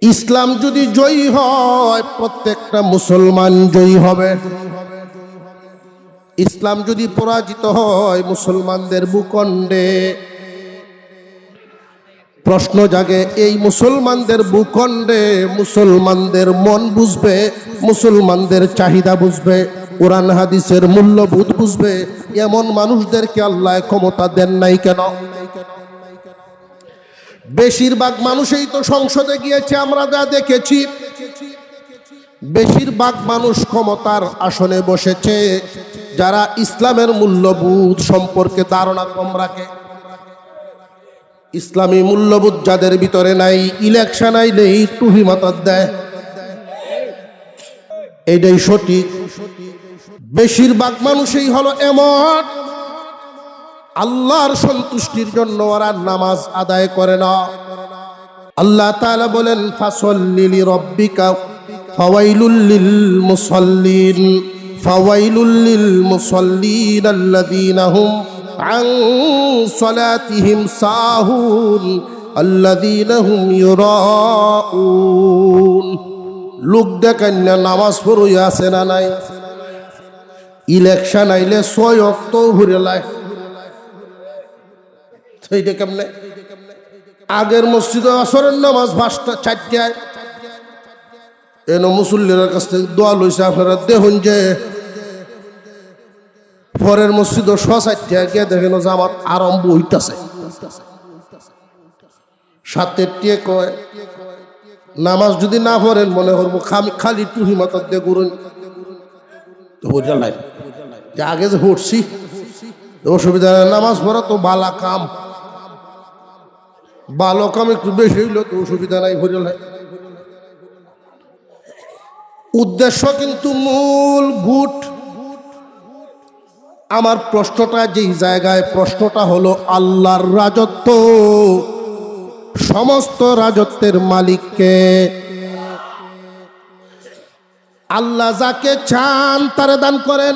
ইসলাম যদি জয়ী হয় প্রত্যেকটা মুসলমান জয়ী হবে। ইসলাম যদি পরাজিত হয় মুসলমানদের ভূখণ্ডে প্রশ্ন জাগে, এই মুসলমানদের ভূখণ্ডে মুসলমানদের মন বুঝবে, মুসলমানদের চাহিদা বুঝবে, কোরআন হাদিসের মূল্যবোধ বুঝবে, এমন মানুষদেরকে আল্লাহ ক্ষমতা দেন নাই কেন? বেশিরভাগ মানুষই তো সংসদে গিয়েছে, আমরা যা দেখেছি বেশিরভাগ মানুষ ক্ষমতার আসনে বসেছে যারা ইসলামের মূল্যবোধ সম্পর্কে ধারণা কম রাখে। ইসলামী মূল্যবোধ যাদের ভিতরে নাই, ইলেকশন আইলেই টুপি মাথার দেয়, এইটাই সঠিক। বেশিরভাগ মানুষই হলো এমন, আল্লাহর সন্তুষ্টির জন্য ওরা নামাজ আদায় করে না। আল্লাহ তাআলা বলেন, ফাসল্লি লিরাব্বিকা ফাওয়াইলুল লিল মুসাল্লিন ফাওয়াইলুল লিল মুসাল্লিন আল্লাযীনা হুম আন সালাতিহিম সাহুন আল্লাযীনা হুম ইউরাউন। লোক দেখেন না নামাজ পড়ই আছে না নাই, ইলেকশন আইলে 6 ওয়াক্ত ঘুরে লাই। সেইটা কেমনে? আগের মসজিদে আসরের নামাজ 5টা 4টায় এন মুসল্লির কাছ থেকে দোয়া লইছে, আপনারা দেখুন যে পরের মসজিদও 6-4টায় গিয়ে দেখেন জামাত আরম্ভ হইতাছে। 7টায় কয় নামাজ যদি না পড়েন মনে করবো খালি টুহি মাথার দিয়ে ঘুরুন। তো বুঝা নাই যে আগে যে পড়ছি অসুবিধা নেই, নামাজ পড়া তো বালা কাম, ভালো কাম একটু বেশি হইলো তো অসুবিধা নাই, বুঝা নাই। উদ্দেশ্য কিন্তু মূল ভোট। আমার প্রশ্নটা যেই জায়গায়, প্রশ্নটা হলো আল্লাহর রাজত্ব, সমস্ত রাজত্বের মালিককে। আল্লাহ যাকে চান তারে দান করেন,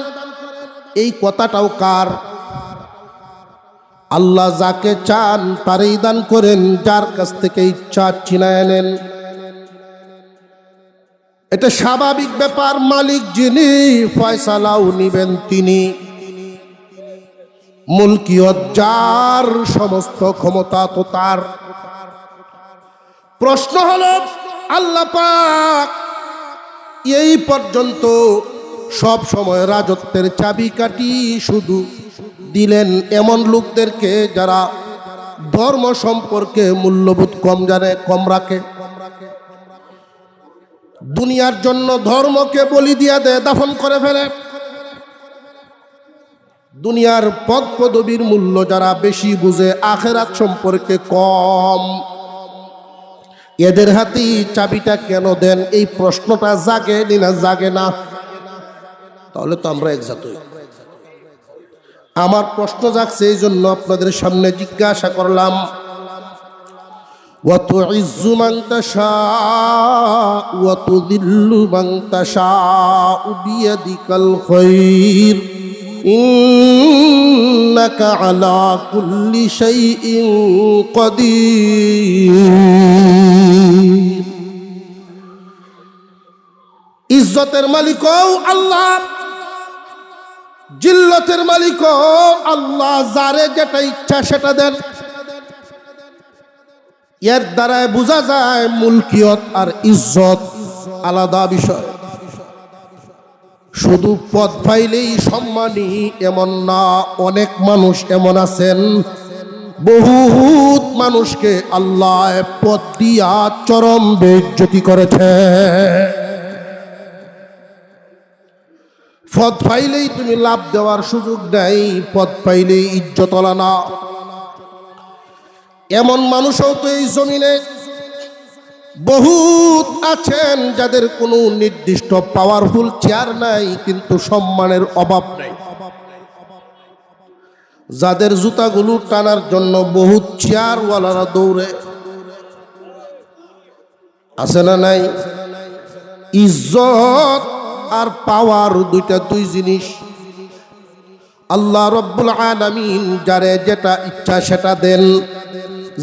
এই কথাটাও কার? আল্লাহ যাকে চান তারই দান করেন, যার কাছ থেকে ইচ্ছা ছিনায় নেন। এটা স্বাভাবিক ব্যাপার। মালিক যিনি, ফয়সালাও নিবেন তিনি। মুলকিয়ত যার, সমস্ত ক্ষমতা তো তার। প্রশ্ন হলো আল্লাহ পাক এই পর্যন্ত সব সময় রাজত্বের চাবিকাঠি শুধু দিলেন এমন লোকদেরকে যারা ধর্ম সম্পর্কে মূল্যবোধ কম জানে, কম রাখে। দুনিয়ার জন্য ধর্মকে বলি দিয়ে দেয়, দাফন করে ফেলে। দুনিয়ার পদ পদবীর মূল্য যারা বেশি বুঝে, আখেরাত সম্পর্কে কম, এদের হাতেই চাবিটা কেন দেন? এই প্রশ্নটা জাগে না জাগে না? তাহলে তো আমরা একজাত হই। আমার প্রশ্ন জাগছে, এই জন্য আপনাদের সামনে জিজ্ঞাসা করলাম। وَتُعِزُّ مَن تَشَاءُ وَتُذِلُّ مَن تَشَاءُ بِيَدِكَ الْخَيْرُ إِنَّكَ عَلَى كُلِّ شَيْءٍ قَدِيرٌ। ইজ্জতের মালিকও আল্লাহ, জিল্লতের মালিকও আল্লাহ, যারে যেটা ইচ্ছা সেটা দেন। এর দ্বারায় বোঝা যায় মুলকিয়ত আর ইজ্জত আলাদা বিষয়। শুধু পদ পাইলেই সম্মানী এমন না। অনেক মানুষ এমন আছেন, বহুত মানুষকে আল্লাহ পদ দিয়া চরম বেইজ্জতি করেছে। পদ পাইলেই তুমি লাভ দেওয়ার সুযোগ নাই, পদ পাইলেই ইজ্জত না। এমন মানুষও তো এই জমিনে বহুত আছেন যাদের কোনো নির্দিষ্ট পাওয়ারফুল চেয়ার নাই, কিন্তু সম্মানের অভাব নাই। যাদের জুতাগুলো টানার জন্য বহুত চেয়ারওয়ালারা দৌড়ে, আছে না নাই? ইজ্জত আর পাওয়ার দুই জিনিস। আল্লাহ রব্বুল আলামিন যারে যেটা ইচ্ছা সেটা দেন,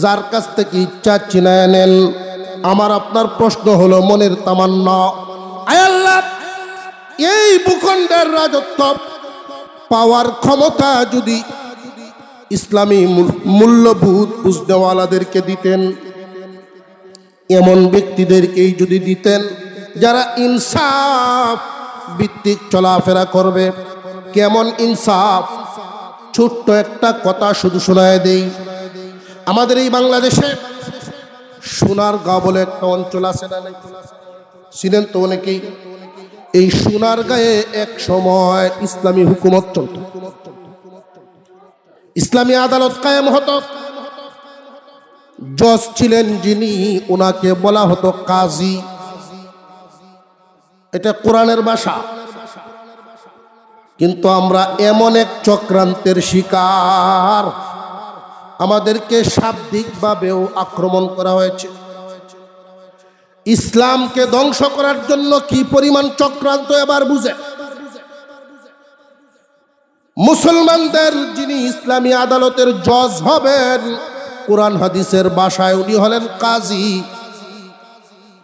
যার কাছ থেকে ইচ্ছা ছিনায় নেন। আমার আপনার প্রশ্ন হলো মনের তামান্না, আয় আল্লাহ, এই ভূখণ্ডের রাজত্ব পাওয়ার ক্ষমতা যদি ইসলামী মূল্যবোধ বুঝনেওয়ালাদেরকে দিতেন, এমন ব্যক্তিদেরকেই যদি দিতেন যারা ইনসাফ ভিত্তিক চলাফেরা করবে। কেমন ইনসাফ? ছোট্ট একটা কথা শুধু শোনায় দেই। আমাদের এই বাংলাদেশে সোনারগাঁও বলে একটা অঞ্চল আছে না, ছিলেন তো অনেকেই। এই সোনারগাঁয়ে এক সময় ইসলামী হুকুমত চলত, ইসলামী আদালত কায়েম হতো। জজ ছিলেন যিনি, ওনাকে বলা হতো কাজী। এটা কোরআনের ভাষা। কিন্তু আমরা এমন এক চক্রান্তের শিকার, আমাদেরকে শাব্দিকভাবেও আক্রমণ করা হয়েছে। ইসলামকে ধ্বংস করার জন্য কি পরিমাণ চক্রান্ত এবার বুঝে। মুসলমানদের যিনি ইসলামী আদালতের জজ হবেন, কোরআন হাদিসের ভাষায় উনি হলেন কাজী।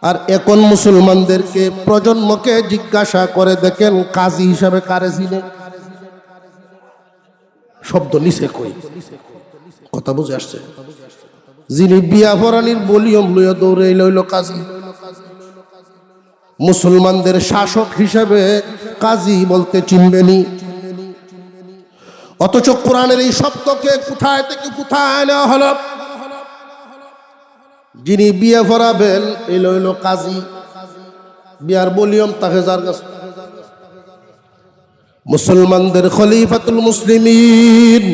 আর এখন মুসলমানদেরকে প্রজন্মকে জিজ্ঞাসা করে দেখেন কাজী হিসাবে কারে চিনে? শব্দ নিচে কই, কথা বুঝে আসছে? যিনি বিয়া ভরানির বলিয়ম লইয়া দৌড়ে লইল কাজী। মুসলমানদের শাসক হিসাবে কাজী বলতে চিনবেনি। অথচ কোরআনের এই শব্দকে কোথায় থেকে কোথায় নেওয়া হলো? যিনি বিয়ে ভরাবেন এই লইল কাজী, বিয়ার বলিয়ম তাকে যার কাছে। মুসলমানদের খলিফাতুল মুসলিমিন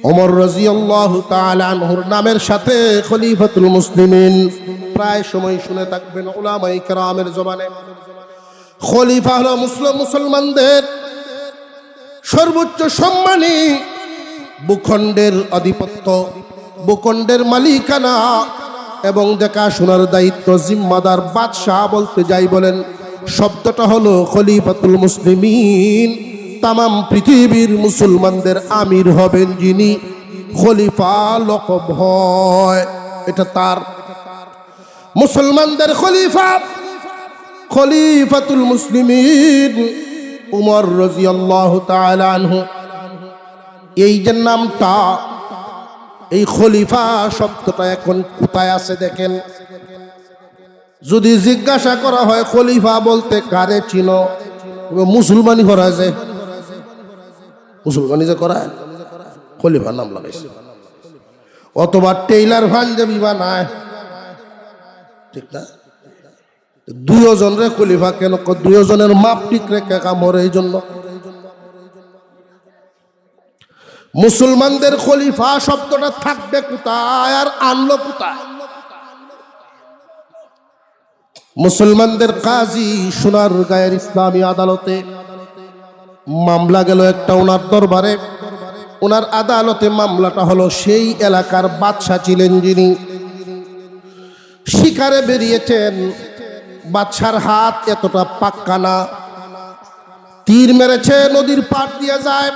ওমর রাদিয়াল্লাহু তাআলা আনহুর নামের সাথে খলিফাতুল মুসলিমিন প্রায় সময় শুনে থাকবেন উলামায়ে কেরামের জবানে। খলিফা হলো মুসলমানদের সর্বোচ্চ সম্মানী, ভূখণ্ডের আধিপত্য, ভূখণ্ডের মালিকানা এবং দেখাশোনার দায়িত্ব জিম্মাদার বাদশাহ বলতে যাই বলেন, শব্দটা হলো খলিফাতুল মুসলিমিন। তামাম পৃথিবীর মুসলমানদের আমির হবেন যিনি, খলিফা লকব হয়, এটা তার। মুসলমানদের খলিফা খলিফাতুল মুসলিমিন উমর রাদিয়াল্লাহু তাআলা আনহু। এই যে নামটা, এই খলিফা শব্দটা এখন কোথায় আছে দেখেন। যদি জিজ্ঞাসা করা হয় খলিফা বলতে কারে চিনো, মুসলমানি করা যায়, মুসলমানি যে করায় খলিফা নাম লাগাইছে। অথবা টেইলার পাঞ্জাবি বানায়, ঠিক না? দুজনের খলিফা কেন? দুজনের মাপ ঠিক রেখে কামড়। এই জন্য মুসলমানদের খলিফা শব্দটা থাকবে কোথায় আর আনলো কোথায়? মুসলমানদের কাজী সোনারগাঁয়ের ইসলামী আদালতে মামলা গেল একটা ওনার দরবারে, ওনার আদালতে। মামলাটা হলো সেই এলাকার বাদশা ছিলেন যিনি শিকারে বেরিয়েছেন। বাদশার হাত এতটা পাক্কা না, তীর মেরেছে, নদীর পাড় দিয়ে যায়।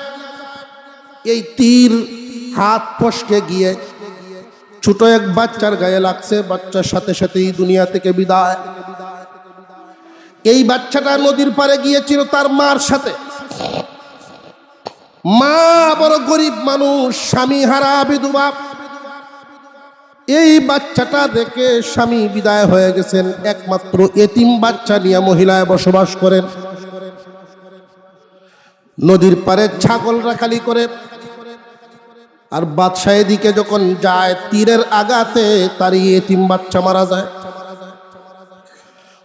এই তীর হাত ফসকে গিয়ে ছোট এক বাচ্চার গায়ে লাগছে, বাচ্চার সাথে সাথেই দুনিয়া থেকে বিদায়। এই বাচ্চাটা নদীর পাড়ে গিয়েছিল তার মার সাথে। মা বড় গরিব মানুষ, স্বামী হারা বিধবা। এই বাচ্চাটা দেখে স্বামী বিদায় হয়ে গেছেন, একমাত্র এতিম বাচ্চা নিয়ে মহিলায় বসবাস করেন। নদীর পাড়ে ছাগল রাখালি করে। আর বাদশাহ এদিকে যখন যায়, তীরের আঘাতে তার এতিম বাচ্চা মারা যায়।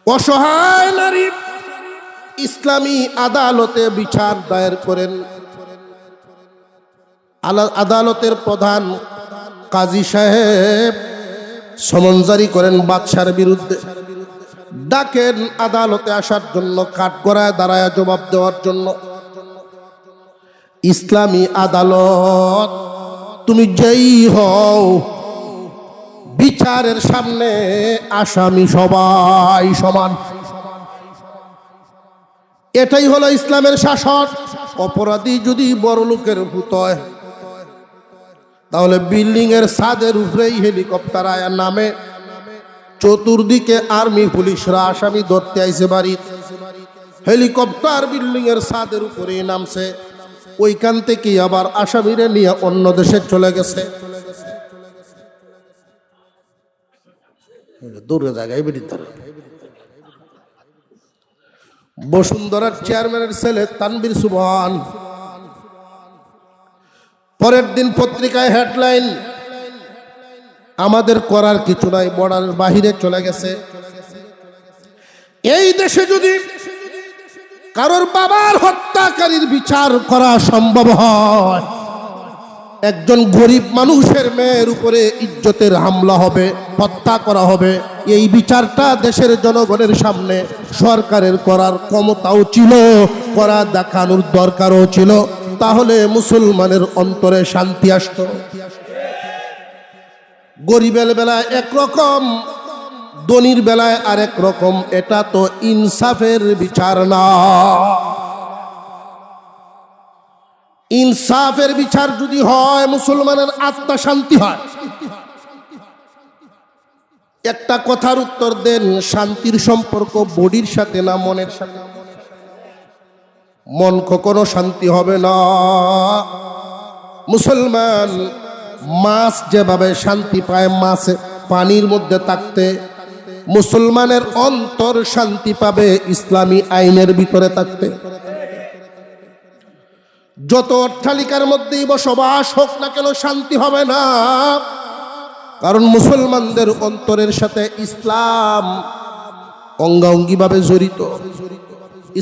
অসহায় নারী ইসলামী আদালতে বিচার দায়ের করেন। আদালতের প্রধান কাজী সাহেব সমন জারি করেন বাদশার বিরুদ্ধে। ডাকেন আদালতে আসার জন্য, কাঠগড়ায় দাঁড়ায় জবাব দেওয়ার জন্য। ইসলামী আদালত, তুমি যেই হও, বিচারের সামনে আসামি সবাই সমান। এটাই হলো ইসলামের শাসন। অপরাধী যদি বড় লোকের ভূত হয়, তাহলে বিল্ডিং এর ছাদের উপরেই হেলিকপ্টার আয়া নামে, চতুর্দিকে আর্মি পুলিশরা আসামি ধরতে আইছে বাড়ি। হেলিকপ্টার বিল্ডিং এর ছাদের উপরে নামছে, ওইখান থেকে আবার আসামিরে নিয়ে অন্য দেশে চলে গেছে। দূরে জায়গায় বেরিয়ে বসুন্ধরার চেয়ারম্যানের ছেলে তানভীর সুবহান, পরের দিন পত্রিকায় হেডলাইন, আমাদের করার কিছু নাই, বর্ডারের বাহিরে চলে গেছে। এই দেশে যদি কারোর বাবার হত্যাকারীর বিচার করা সম্ভব হয়, একজন গরিব মানুষের মেয়ের উপরে ইজ্জতের হামলা হবে, হত্যা করা হবে, এই বিচারটা দেশের জনগণের সামনে সরকারের করার ক্ষমতাও ছিল, করা দেখানোর দরকারও ছিল, তাহলে মুসলমানের অন্তরে শান্তি আসত। গরিবের বেলায় একরকম, ধনীর বেলায় আরেক রকম, এটা তো ইনসাফের বিচার না। ইনসাফের বিচার যদি হয়, মুসলমানের আত্মা শান্তি হয়। একটা কথার উত্তর দেন, শান্তির সম্পর্ক বডির সাথে না মনের সাথে? মন কখনো শান্তি হবে না। মুসলমান মাছ যেভাবে শান্তি পায় মাছে পানির মধ্যে থাকতে, মুসলমানের অন্তর শান্তি পাবে ইসলামী আইনের ভিতরে থাকতে। যত অট্টালিকার মধ্যেই বসবাস হোক না কেন, শান্তি হবে না, কারণ মুসলমানদের অন্তরের সাথে ইসলাম অঙ্গাঙ্গিভাবে জড়িত।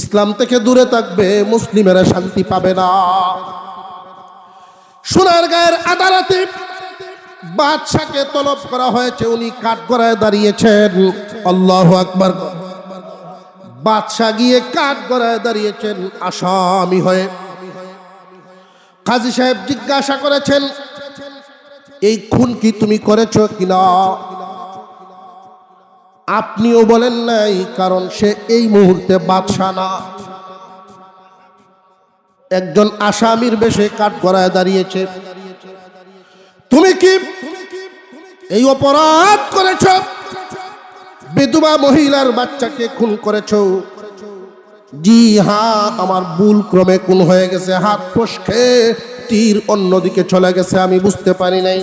ইসলাম থেকে দূরে থাকবে, মুসলিমেরা শান্তি পাবে না। সোনারগাঁয়ের আদালতে বাদশাকে তলব করা হয়েছে, উনি কাঠগড়ায় দাঁড়িয়েছেন। আল্লাহু আকবার। বাদশা গিয়ে কাঠগড়ায় দাঁড়িয়েছেন আসামি হয়ে। কাজী সাহেব জিজ্ঞাসা করেছেন, এই খুন কি তুমি করেছো কিনা? আপনিও বলেন নাই, কারণ সে এই মুহূর্তে বাদশা না, একজন আসামির বেশে কাঠগড়ায় দাঁড়িয়েছে। তুমি কি এই অপরাধ করেছ? বিধবা মহিলার বাচ্চাকে খুন করেছ? জি হ্যাঁ, আমার ভুল ক্রমে খুন হয়ে গেছে, হাত ফসকে তীর অন্যদিকে চলে গেছে, আমি বুঝতে পারি নাই।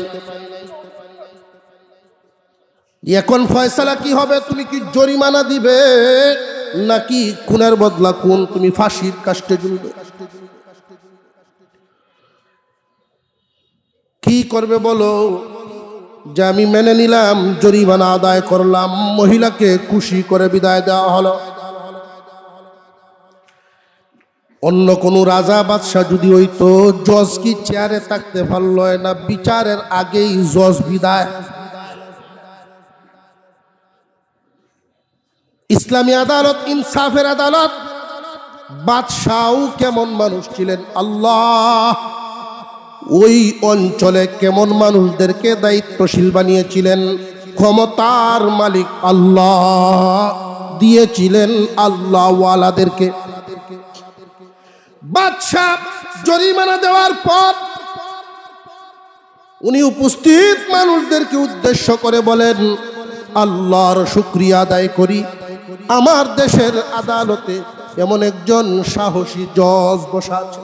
এখন ফয়সালা কি হবে? তুমি কি জরিমানা দিবে নাকি খুনের বদলা খুন, তুমি ফাঁসির কাস্টে ঝুলবে? কি করবে বলো? যে আমি মেনে নিলাম, জরিমানা আদায় করলাম, মহিলাকে খুশি করে বিদায় দেওয়া হলো। অন্য কোন রাজা বাদশাহ যদি হইতো, জজ কি চেয়ারে থাকতে পারলো না? বিচারের আগেই জজ বিদায়। ইসলামী আদালত ইনসাফের আদালত। বাদশাহও কেমন মানুষ ছিলেন, আল্লাহ ওই অঞ্চলে কেমন মানুষদেরকে দায়িত্বশীল বানিয়েছিলেন, ক্ষমতার মালিক আল্লাহ দিয়েছিলেন আল্লাহ ওয়ালাদেরকে। বাদশাহ জরিমানা দেওয়ার পর উনি উপস্থিত মানুষদেরকে উদ্দেশ্য করে বলেন, আল্লাহর শুকরিয়া আদায় করি, আমার দেশের আদালতে এমন একজন সাহসী জজ বসা আছে।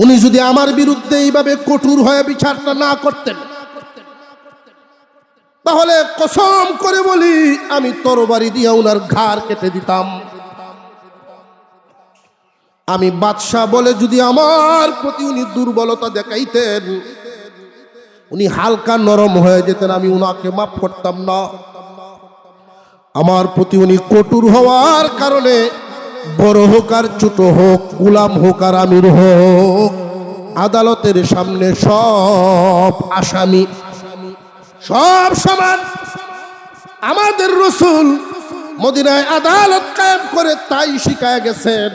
উনি যদি আমার বিরুদ্ধে এইভাবে কঠোর হয়ে বিচারটা না করতেন, তাহলে কসম করে বলি আমি তরবারি দিয়ে উনার ঘাড় কেটে দিতাম। আমি বাদশাহ বলে যদি আমার প্রতি উনি দুর্বলতা দেখাইতেন, উনি হালকা নরম হয়ে যেতেন, আমি উনাকে মাফ করতাম না। আমার প্রতি উনি কঠোর হওয়ার কারণে, বড় হোক আর ছোট হোক, গোলাম হোক আর আমির হোক, আদালতের সামনে সব আসামি, সব সমান। আমাদের রাসূল মদিনায় আদালত কায়েম করে তাই শিখায় গেছেন।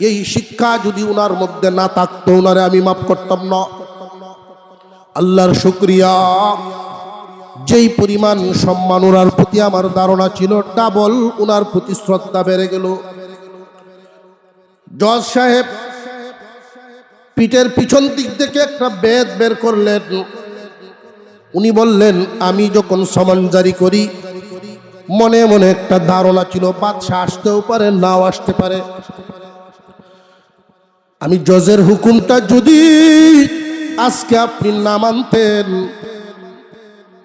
এই শিক্ষা যদি উনার মধ্যে না থাকতো, উনারে আমি মাফ করতাম না। আল্লাহর শুকরিয়া, যেই পরিমাণ সম্মান উনার প্রতি আমার ধারণা ছিল, ডাবল উনার প্রতি শ্রদ্ধা বেড়ে গেল। জজ সাহেব পিঠের পিছন দিক থেকে একটা বেদ বের করলেন, উনি বললেন, আমি যখন সমন জারি করি, মনে মনে একটা ধারণা ছিল বাদশা আসতেও পারে, নাও আসতে পারে। আমি জজের হুকুমটা যদি আজকে আপনি না মানতেন,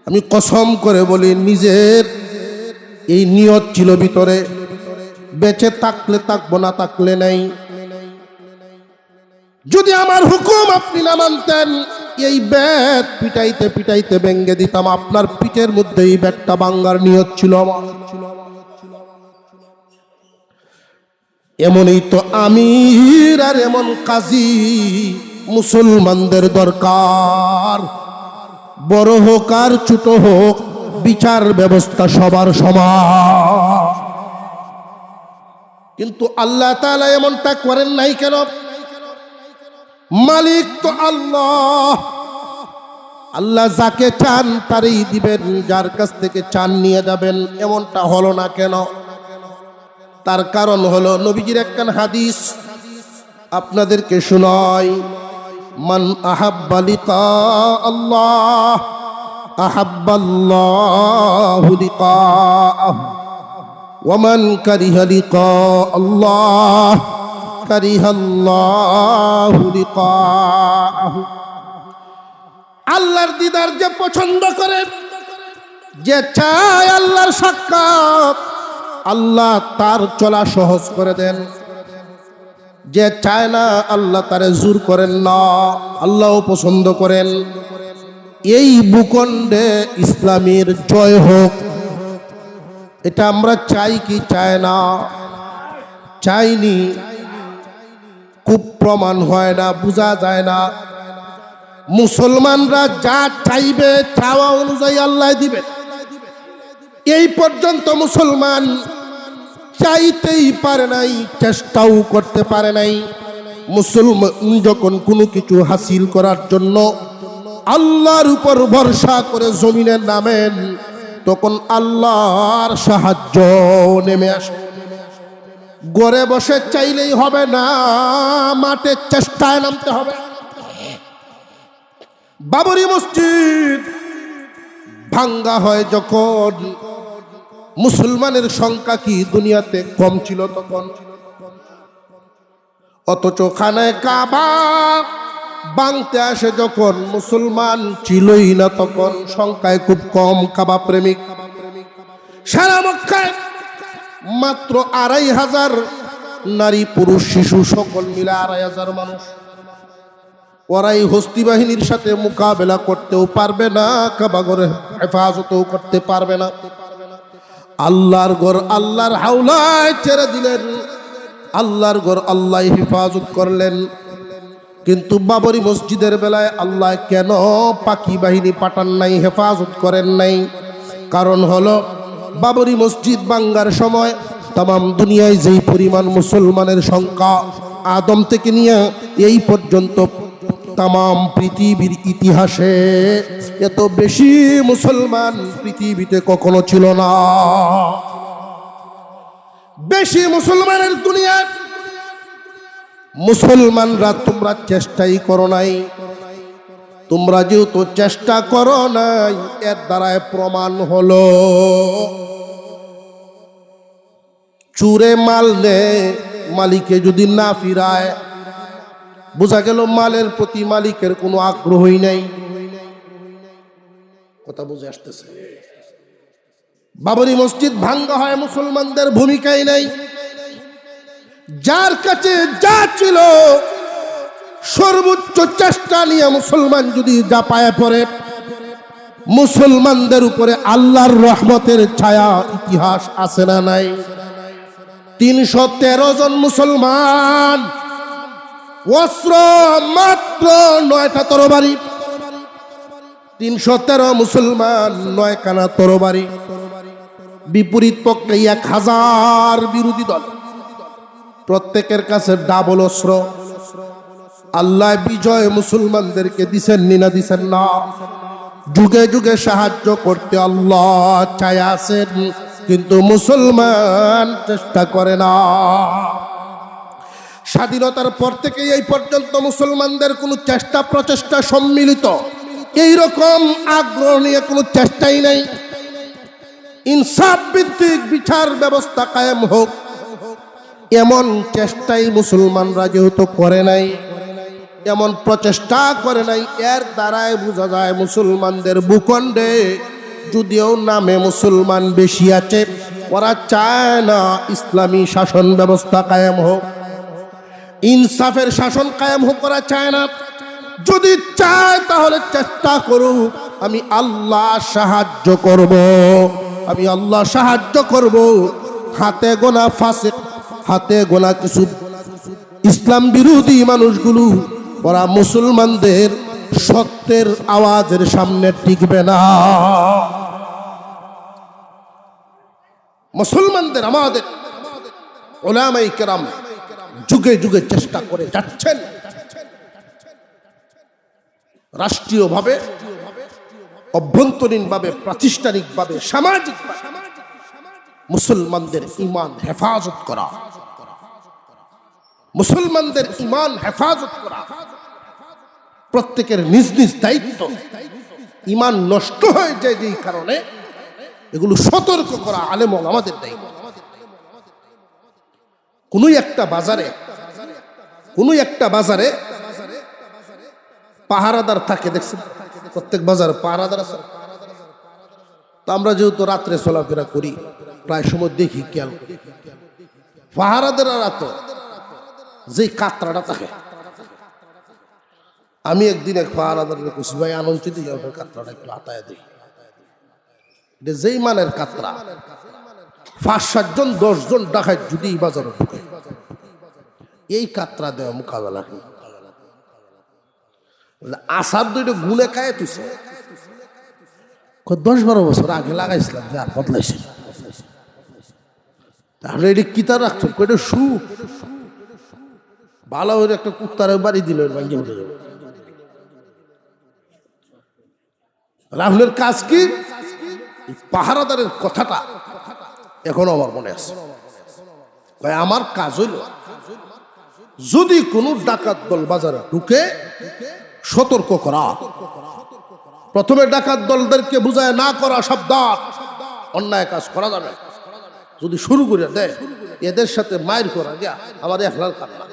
আমি কসম করে বলি নিজের এই নিয়ত ছিল ভিতরে, বেঁচে থাকলে থাকবো, না থাকলে নাই। যদি আমার হুকুম আপনি না মানতেন, এই ব্যাট পিটাইতে পিটাইতে ভেঙ্গে দিতাম। আপনার পিঠের মধ্যে এই ব্যাটটা ভাঙ্গার নিয়ত ছিল আমার। এমনই তো আমির আর এমন কাজী মুসলমানদের দরকার। বড় হোক আর ছোট হোক, বিচার ব্যবস্থা সবার সমান। কিন্তু আল্লাহ তাআলা এমনটা করেন নাই কেন? মালিক তো আল্লাহ। আল্লাহ যাকে চান তারই দিবেন, যার কাছ থেকে চান নিয়ে যাবেন। এমনটা হলো না কেন? তার কারণ হলো নবীজির একখান হাদিস আপনাদেরকে শোনাই। মান আহাব্বা লিকা আল্লাহ আহাব্বাল্লাহু লিকাআহু ওয়া মান কারিহা লিকা আল্লাহ কারিহাল্লাহু লিকাআহু। আল্লাহর দিদার যে পছন্দ করে, যে চায় আল্লাহর সাক্ষাৎ, আল্লাহ তার চলা সহজ করে দেন। যে চায় না, আল্লাহ তারে জোর করেন না, আল্লাহও পছন্দ করেন। এই ভূখণ্ডে ইসলামের জয় হোক, এটা আমরা চাই কি চাই না? চাইনি, খুব প্রমাণ হয় না, বোঝা যায় না। মুসলমানরা যা চাইবে চাওয়া অনুযায়ী আল্লাহ দিবে। এই পর্যন্ত মুসলমান চাইতেই পারে নাই, চেষ্টাও করতে পারে নাই। মুসলমান যখন কোনো কিছু হাসিল করার জন্য আল্লাহর উপর ভরসা করে জমিনে নামেন, তখন আল্লাহর সাহায্য নেমে আসে। ঘরে বসে চাইলেই হবে না, মাঠে চেষ্টায় নামতে হবে। বাবরি মসজিদ ভাঙ্গা হয় যখন, মুসলমানের সংখ্যা কি দুনিয়াতে কম ছিল তখন? অথচ খানায় কাবা ভাঙতে আসে যখন, মুসলমান ছিলই না তখন, সংখ্যায় খুব কম কাবা প্রেমিক। সারা মক্কায় মাত্র ২৫০০ নারী পুরুষ শিশু সকল মিলে ২৫০০ মানুষ। ওরাই হস্তি বাহিনীর সাথে মোকাবেলা করতেও পারবে না, কাবা ঘরে হেফাজতও করতে পারবে না। আল্লাহর ঘর আল্লাহর হাওলায় ছেড়ে দিলেন, আল্লাহর ঘর আল্লাহ হেফাজত করলেন। কিন্তু বাবরি মসজিদের বেলায় আল্লাহ কেন পাকি বাহিনী পাঠান নাই, হেফাজত করেন নাই? কারণ হলো বাবরি মসজিদ ভাঙ্গার সময় তাম দুনিয়ায় যেই পরিমাণ মুসলমানের সংখ্যা, আদম থেকে নিয়ে এই পর্যন্ত তাম পৃথিবীর ইতিহাসে এত বেশি মুসলমান পৃথিবীতে কখনো ছিল না। বেশি মুসলমানের দুনিয়ায় মুসলমানরা তোমরা চেষ্টাই করো নাই। তোমরা যেহেতু চেষ্টা করো নাই, এর দ্বারায় প্রমাণ হলো চুরে মাল নে মালিকে যদি না ফিরায়, বোঝা গেল মালের প্রতি মালিকের কোনো আগ্রহই নাই। কথা বুঝে আসতেছে? বাবরি মসজিদ ভাঙ্গা হয়, মুসলমানদের ভূমিকাই নাই। যার কাছে যা ছিল সর্বোচ্চ চেষ্টা নিয়ে মুসলমান যদি যা পায়ে পড়ে, মুসলমানদের উপরে আল্লাহর রহমতের ছায়া ইতিহাস আছে না নাই? ৩১৩ জন মুসলমান, অস্ত্র মাত্র ৯টা তরবারি। ৩১৩ মুসলমান, ৯ খানা তরবারি। বিপরীত পক্ষে ১০০০ বিরোধী দল, প্রত্যেকের কাছে ডাবল অস্ত্র। আল্লাহ বিজয় মুসলমানদেরকে দিছেন না দিছেন না? যুগে যুগে সাহায্য করতে আল্লাহ চায় আছেন, কিন্তু মুসলমান চেষ্টা করে না। স্বাধীনতার পর থেকে এই পর্যন্ত মুসলমানদের কোনো চেষ্টা প্রচেষ্টা সম্মিলিত এইরকম আগ্রহ নিয়ে কোনো চেষ্টাই নাই। ইনসাফ ভিত্তিক বিচার ব্যবস্থা কায়েম হোক, এমন চেষ্টাই মুসলমানরা যেহেতু করে নাই, এমন প্রচেষ্টা করে নাই, এর দ্বারাই বোঝা যায় মুসলমানদের ভূখণ্ডে যদিও নামে মুসলমান বেশি আছে, ওরা চায় না ইসলামী শাসন ব্যবস্থা কায়েম হোক, ইনসাফের শাসন কায়েম হোক, ওরা চায় না। যদি চায় তাহলে চেষ্টা করুক, আমি আল্লাহ সাহায্য করব, আমি আল্লাহ সাহায্য করব। হাতে গোনা ফাসিক, হাতে গোনা কিছু ইসলাম বিরোধী মানুষগুলো ওরা মুসলমানদের সত্যের আওয়াজের সামনে টিকবে না। মুসলমানদের আমাদের উলামায়ে কেরাম যুগে যুগে চেষ্টা করে যাচ্ছেন রাষ্ট্রীয়ভাবে, অভ্যন্তরীণভাবে, প্রাতিষ্ঠানিকভাবে, সামাজিকভাবে মুসলমানদের ঈমান হেফাজত করা, মুসলমানদের ঈমান হেফাজত করা প্রত্যেকের নিজ নিজ দায়িত্ব। ঈমান নষ্ট হয়ে যায় যেই কারণে, এগুলো সতর্ক করা আলেম ওলামাদের দায়িত্ব। কোন একটা বাজারে পাহারাদার থাকে, দেখছেন প্রত্যেক বাজারে পাহারাদার আছে। তো আমরা যেহেতু রাত্রে চলাফেরা করি, প্রায় সময় দেখি, খেয়াল করি, পাহারাদাররা তো যে কাতরাটা থাকে। আমি একদিন এক পাহারাদারকে কইছি, ভাই আনন্দ দিয়ে কাতরাটা একটু আতায় দিই। এটা যেই মানের কাতরা, 5-7 জন 10 জন ডাকাত যদি বাজারে ঢুকে, এই কাতরা দেওয়া মোকাবেলা আসার দুইটা গুলে খায় তুছে 10-12 বছর আগে লাগাইছিলাম, যে আর বদলাইছে। তাহলে এটি কিতা রাখতো, এটা শু ভালো হয়ে একটা কুত্তারে বাড়ি দিল, ভাঙ্গি উঠে যাবে। রাহুলের কাজ কি? পাহারাদারের কথাটা এখনো আমার মনে আছে। আমার কাজ হইল, যদি কোনো ডাকাত দল বাজারে ঢুকে সতর্ক করা, প্রথমে ডাকাত দলদেরকে বুঝায় না করা, সাবধান, অন্যায় কাজ করা যাবে। যদি শুরু করে দেয় এদের সাথে মাইর করা গিয়া আমার একলার কাজ না।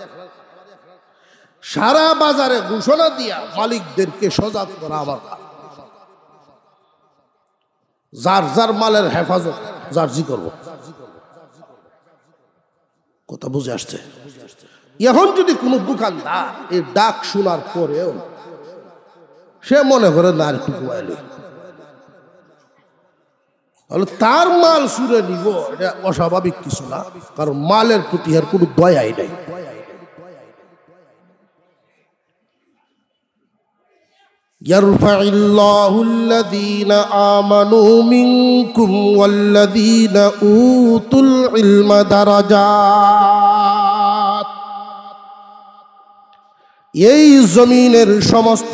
সারা বাজারে ঘোষণা দিয়া মালিকদেরকে সজাগ করা আমার কাজ। যার যার মালের হেফাজত জার্জি করব। কথা বুঝে আসছে? এখন যদি কোনো দোকানদার এই ডাক শোনার পরেও সে মনে করে না একটু গোয়াইল, তাহলে তার মাল ছুঁড়ে নিব, এটা অস্বাভাবিক কিছু না, কারণ মালের প্রতি আর কোনো দয়াই নাই। ইয়ারফাইল্লাহু আল্লাযীনা আমানু মিনকুম ওয়াল্লাযীনা উতুল ইলমা দারাজাত। এই জমিনের সমস্ত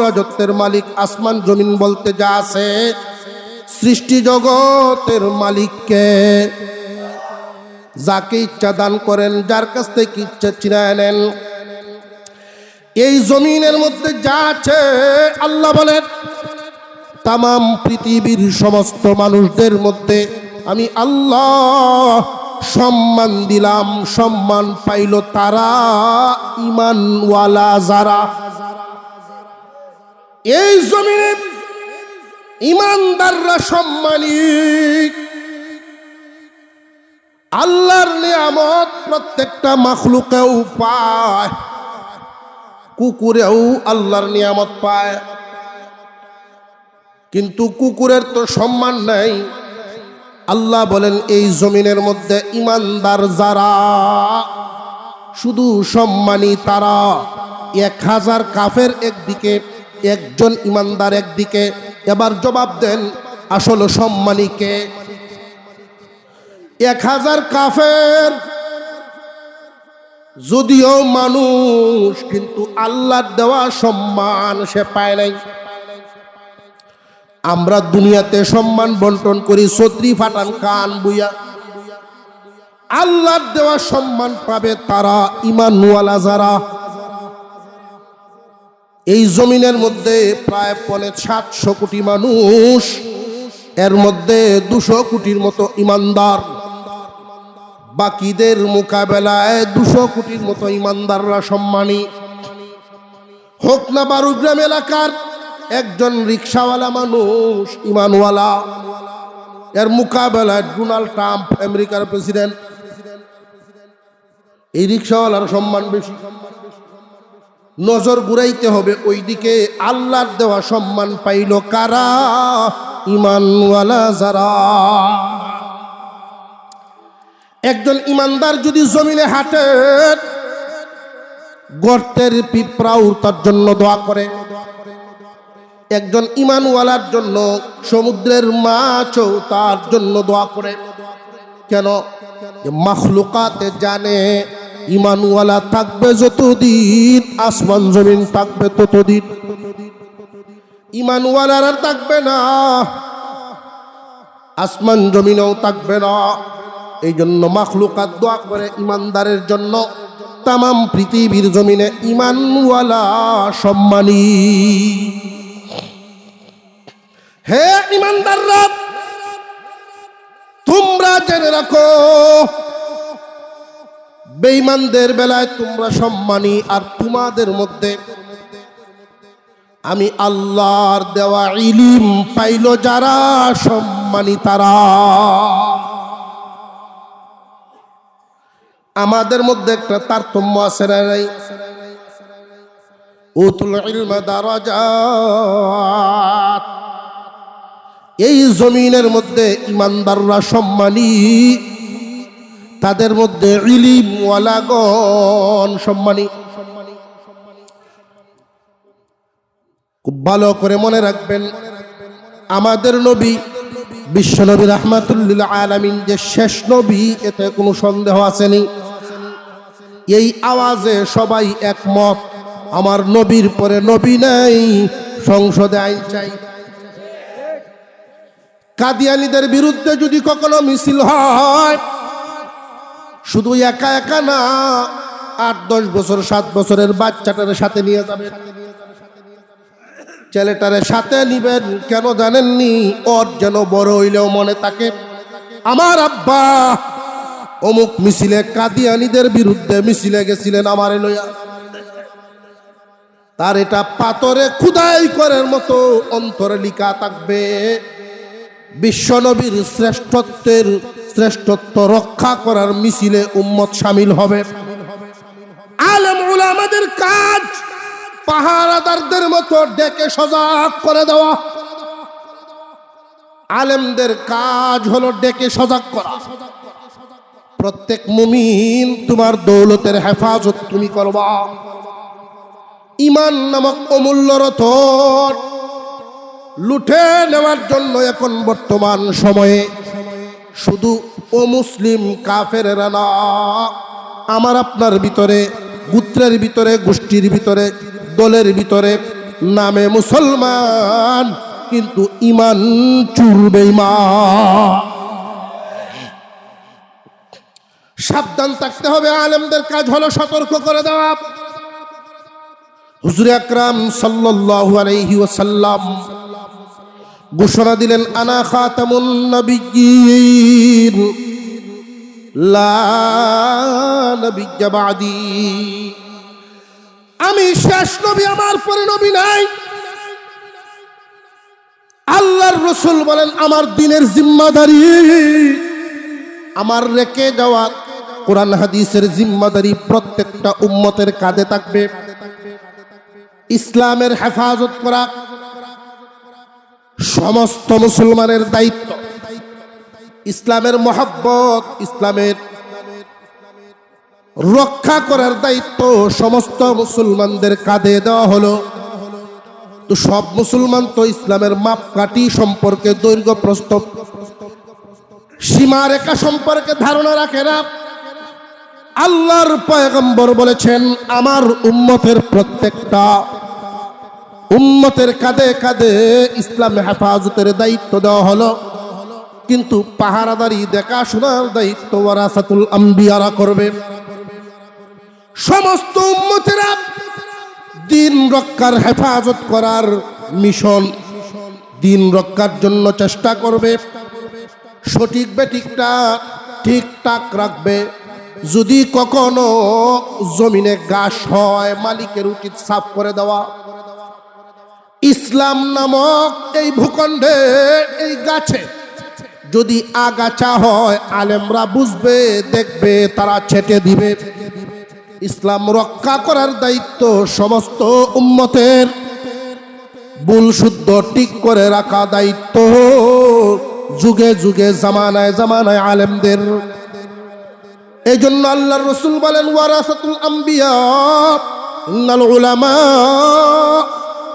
রাজত্বের মালিক, আসমান জমিন বলতে যা আছে, সৃষ্টি জগতের মালিককে। যাকে ইচ্ছা দান করেন, যার কাছ থেকে ইচ্ছা চিনায় নেন। এই জমিনের মধ্যে যা আছে, আল্লাহ বলেন তামাম পৃথিবীর সমস্ত মানুষদের মধ্যে আমি আল্লাহ সম্মান দিলাম। সম্মান পাইল তারা ঈমানওয়ালা যারা। এই জমিনে ঈমানদাররা সম্মানী। আল্লাহর নিয়ামত প্রত্যেকটা মাখলুকেও পায়, কুকুরেও আল্লাহর নিয়ামত পায়, কিন্তু কুকুরের তো সম্মান নাই। আল্লাহ বলেন এই জমিনের মধ্যে ঈমানদার যারা, শুধু সম্মানী তারা। 1000 কাফের একদিকে, একজন ঈমানদার একদিকে। এবার জবাব দেন, আসলে সম্মানী কে? 1000 কাফের যদিও মানুষ, কিন্তু আল্লাহর দেওয়া সম্মান সে পায় নাই। আমরা দুনিয়াতে সম্মান বন্টন করি, ছত্রি ফাটান কান বুইয়া। আল্লাহর দেওয়া সম্মান পাবে তারা ঈমানওয়ালা যারা। এই জমিনের মধ্যে প্রায় 700 কোটি মানুষ, এর মধ্যে 200 কোটির মতো ইমানদার। বাকিদের মোকাবেলায় 200 কোটির মতো ইমানদাররা সম্মানী। হোক না বারুগ্রাম এলাকার একজন রিক্সাওয়ালা মানুষ ইমানওয়ালা, এর মোকাবেলায় ডোনাল্ড ট্রাম্প আমেরিকার প্রেসিডেন্ট, এই রিক্সাওয়ালার সম্মান বেশি। নজর ঘুরাইতে হবে ওইদিকে। আল্লাহর দেওয়া সম্মান পাইল কারা? ইমানওয়ালা যারা। একজন ইমানদার যদি জমিনে হাঁটে, গর্তের পিঁপড়াও তার জন্য দোয়া করে। একজন ইমানওয়ালার জন্য সমুদ্রের মাছও তার জন্য দোয়া করে। কেন? মাখলুকাতে জানে ইমানওয়ালা থাকবে যতদিন, আসমান জমিন থাকবে ততদিন। ইমানওয়ালার আর থাকবে না, আসমান জমিনও থাকবে না। এই জন্য মাখলুকাত দোয়া করে ইমানদারের জন্য। তামাম পৃথিবীর জমিনে ইমানওয়ালা সম্মানী। হে ইমানদাররা, তোমরা জেনে রাখো, বেঈমানদের বেলায় তোমরা সম্মানী, আর তোমাদের মধ্যে আমি আল্লাহর দেওয়া ইলম পাইল যারা সম্মানী তারা। আমাদের মধ্যে একটা তারতম্য আছে না নাই? উতুল ইলমা দারাজাত। এই জমিনের মধ্যে ইমানদাররা সম্মানী, তাদের মধ্যে ইলমওয়ালাগণ সম্মানী। খুব ভালো করে মনে রাখবেন, আমাদের নবী বিশ্বনবী রাহমাতুল্লিল আলামিন যে শেষ নবী, এতে কোনো সন্দেহ আসেনি। এই আওয়াজে সবাই একমত, আমার নবীর পরে নবী নাই, সংসদে আইন চাই। কাদিয়ানীদের বিরুদ্ধে যদি কখনো মিছিল হয়, শুধু একা একা না, 8-10 বছর 7 বছরের বাচ্চাটার সাথে নিয়ে যাবেন, ছেলেটারে সাথে নিবেন। কেন জানেননি? ওর যেন বড় হইলেও মনে থাকে আমার আব্বা অমুক মিছিলে কাদিয়ানীদের বিরুদ্ধে মিছিলে গেছিলেন আমারে লইয়া। তার এটা পাথরে খুদাই করার মতো অন্তরে লিখা থাকবে। বিশ্বনবীর শ্রেষ্ঠত্ব রক্ষা করার মিছিলে উম্মত শামিল হবে। আলেম উলামাদের কাজ পাহারাদারদের মতো ডেকে সজাগ করে দেওয়া। আলেমদের কাজ হলো ডেকে সজাগ করা। প্রত্যেক মুমিন, তোমার দৌলতের হেফাজত তুমি করবা। ঈমান নামক অমূল্য রতন লুটে নেওয়ার জন্য এখন বর্তমান সময়ে শুধু অমুসলিম কাফেরেরা না, আমার আপনার ভিতরে, গোত্রের ভিতরে, গোষ্ঠীর ভিতরে, দলের ভিতরে নামে মুসলমান, কিন্তু ঈমান চুর বেঈমান। সাবধান থাকতে হবে। আলেমদের কাজ হলো সতর্ক করে দেওয়া। হুজুর আকরাম সাল্লাল্লাহু আলাইহি ওয়াসাল্লাম ঘোষণা দিলেন, আনা খাতামুন নবিয়্যিন লা নবিয়্য বাদি। আমি শেষ নবী, আমার পরে নবী নাই। আল্লাহর রাসূল বলেন, আমার দ্বীনের জিম্মাদারি, আমার রেখে যাওয়া কোরআন হাদিসের জিম্মাদারি প্রত্যেকটা উম্মতের কাঁধে থাকবে। ইসলামের হেফাজত করা সমস্ত মুসলমানের দায়িত্ব। ইসলামের মহব্বত, ইসলামের রক্ষা করার দায়িত্ব সমস্ত মুসলমানদের কাঁধে দেওয়া হলো। তো সব মুসলমান তো ইসলামের মাপকাঠি সম্পর্কে, দৈর্ঘ্য প্রস্থ, সীমারেখা সম্পর্কে ধারণা রাখে না। আল্লাহর পয়গম্বর বলেছেন, আমার উম্মতের প্রত্যেকটা উম্মতের কাঁধে কাঁধে ইসলাম হেফাজতের দায়িত্ব দেওয়া হলো, কিন্তু পাহারাদারি, দেখাশোনার দায়িত্ব ওয়ারাসাতুল আম্বিয়ারা করবে। সমস্ত উম্মতেরা দিন রক্ষার হেফাজত করার মিশন, দিন রক্ষার জন্য চেষ্টা করবে, সঠিক বেঠিকটা ঠিকঠাক রাখবে। যদি কখনো জমিনে ঘাস হয়, মালিকের উচিত সাফ করে দেওয়া। ইসলাম নামক এই ভূখণ্ডে এই গাছে যদি আগাছা হয়, আলেমরা বুঝবে, দেখবে, তারা ছেটে দিবে। ইসলাম রক্ষা করার দায়িত্ব সমস্ত উম্মতের, ভুল শুদ্ধ ঠিক করে রাখা দায়িত্ব যুগে যুগে জামানায় জামানায় আলেমদের। এই জন্য আল্লাহর রাসূল বলেন, ওয়ারাসাতুল আম্বিয়া, ইন্নাল উলামা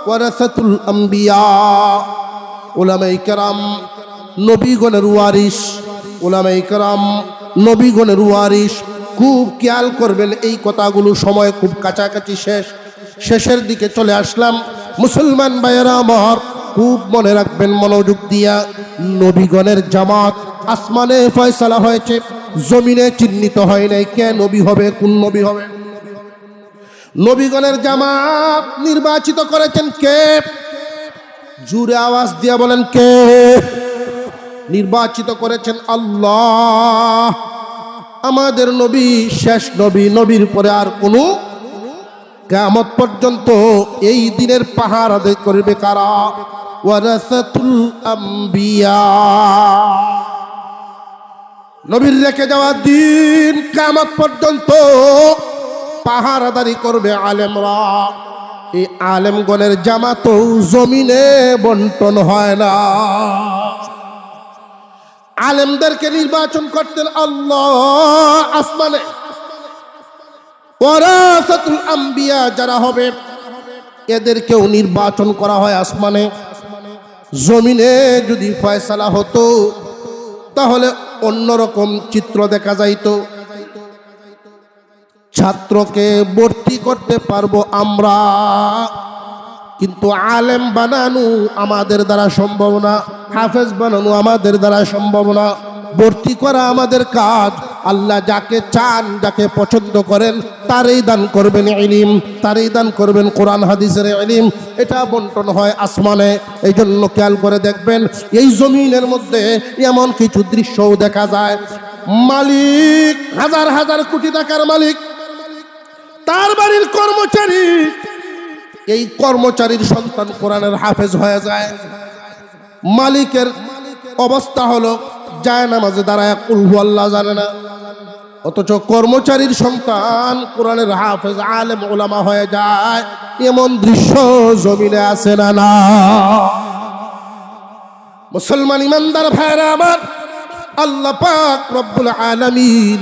ওয়ারাসাতুল আম্বিয়া। উলামায়ে কেরাম নবীগণের ওয়ারিস, উলামায়ে কেরাম নবীগণের ওয়ারিস। খুব খেয়াল করবেন এই কথাগুলো। সময় খুব কাছাকাছি শেষের দিকে চলে আসলাম। মুসলমান ভাইয়েরা আমার, খুব মনে রাখবেন মনোযোগ দিয়া। নবীগণের জামাত আসমানে ফয়সালা হয়েছে, জমিনে চিহ্নিত হয় নাই কে নবী হবে, কোন নবী হবে। নবীগণের জামাত নির্বাচিত করেছেন কে? জোরে আওয়াজ দিয়া বলেন কে? নির্বাচিত করেছেন আল্লাহ। আমাদের নবী শেষ নবী, নবীর পরে আর কোনো কিয়ামত পর্যন্ত এই দিনের পাহাড় আদায় করবে কারা? ওয়ারাসাতুল আম্বিয়া। নবীর রেখে যাওয়া দিন কিয়ামত পর্যন্ত পাহারাদারি করবে আলেমরা। এই আলেমগণের জামাত জমিনে বন্টন হয় না। আলেমদেরকে নির্বাচন করতেন আল্লাহ আসমানে। ওয়ারাসাতুল আম্বিয়া যারা হবে, এদেরকেও নির্বাচন করা হয় আসমানে। জমিনে যদি ফয়সালা হতো তাহলে অন্যরকম চিত্র দেখা যাইতো। ছাত্রকে ভর্তি করতে পারবো আমরা, কিন্তু আলেম বানানো আমাদের দ্বারা সম্ভব না, হাফেজ বানানো আমাদের দ্বারা সম্ভব না। ভর্তি করা আমাদের কাজ। আল্লাহ যাকে চান, যাকে পছন্দ করেন, তারই দান করবেন ইলম, তারই দান করবেন কোরআন হাদিসের ইলম। এটা বন্টন হয় আসমানে। এই জন্য খেয়াল করে দেখবেন, এই জমিনের মধ্যে এমন কিছু দৃশ্যও দেখা যায়। মালিক, হাজার হাজার কোটি টাকার মালিক, তার বাড়ির কর্মচারী, এই কর্মচারীর সন্তান কোরআনের হাফেজ হয়ে যায়। মালিকের অবস্থা হলো যায় নামাজে দাঁড়ায় কুল হুয়াল্লাহ জানে না, অথচ কর্মচারীর সন্তান কোরআনের হাফেজ আলেম উলামা হয়ে যায়। এমন দৃশ্য জমিনে আছে না? না। মুসলমান ইমানদার ভাইরা আমার, আল্লাহ পাক রব্বুল আলামিন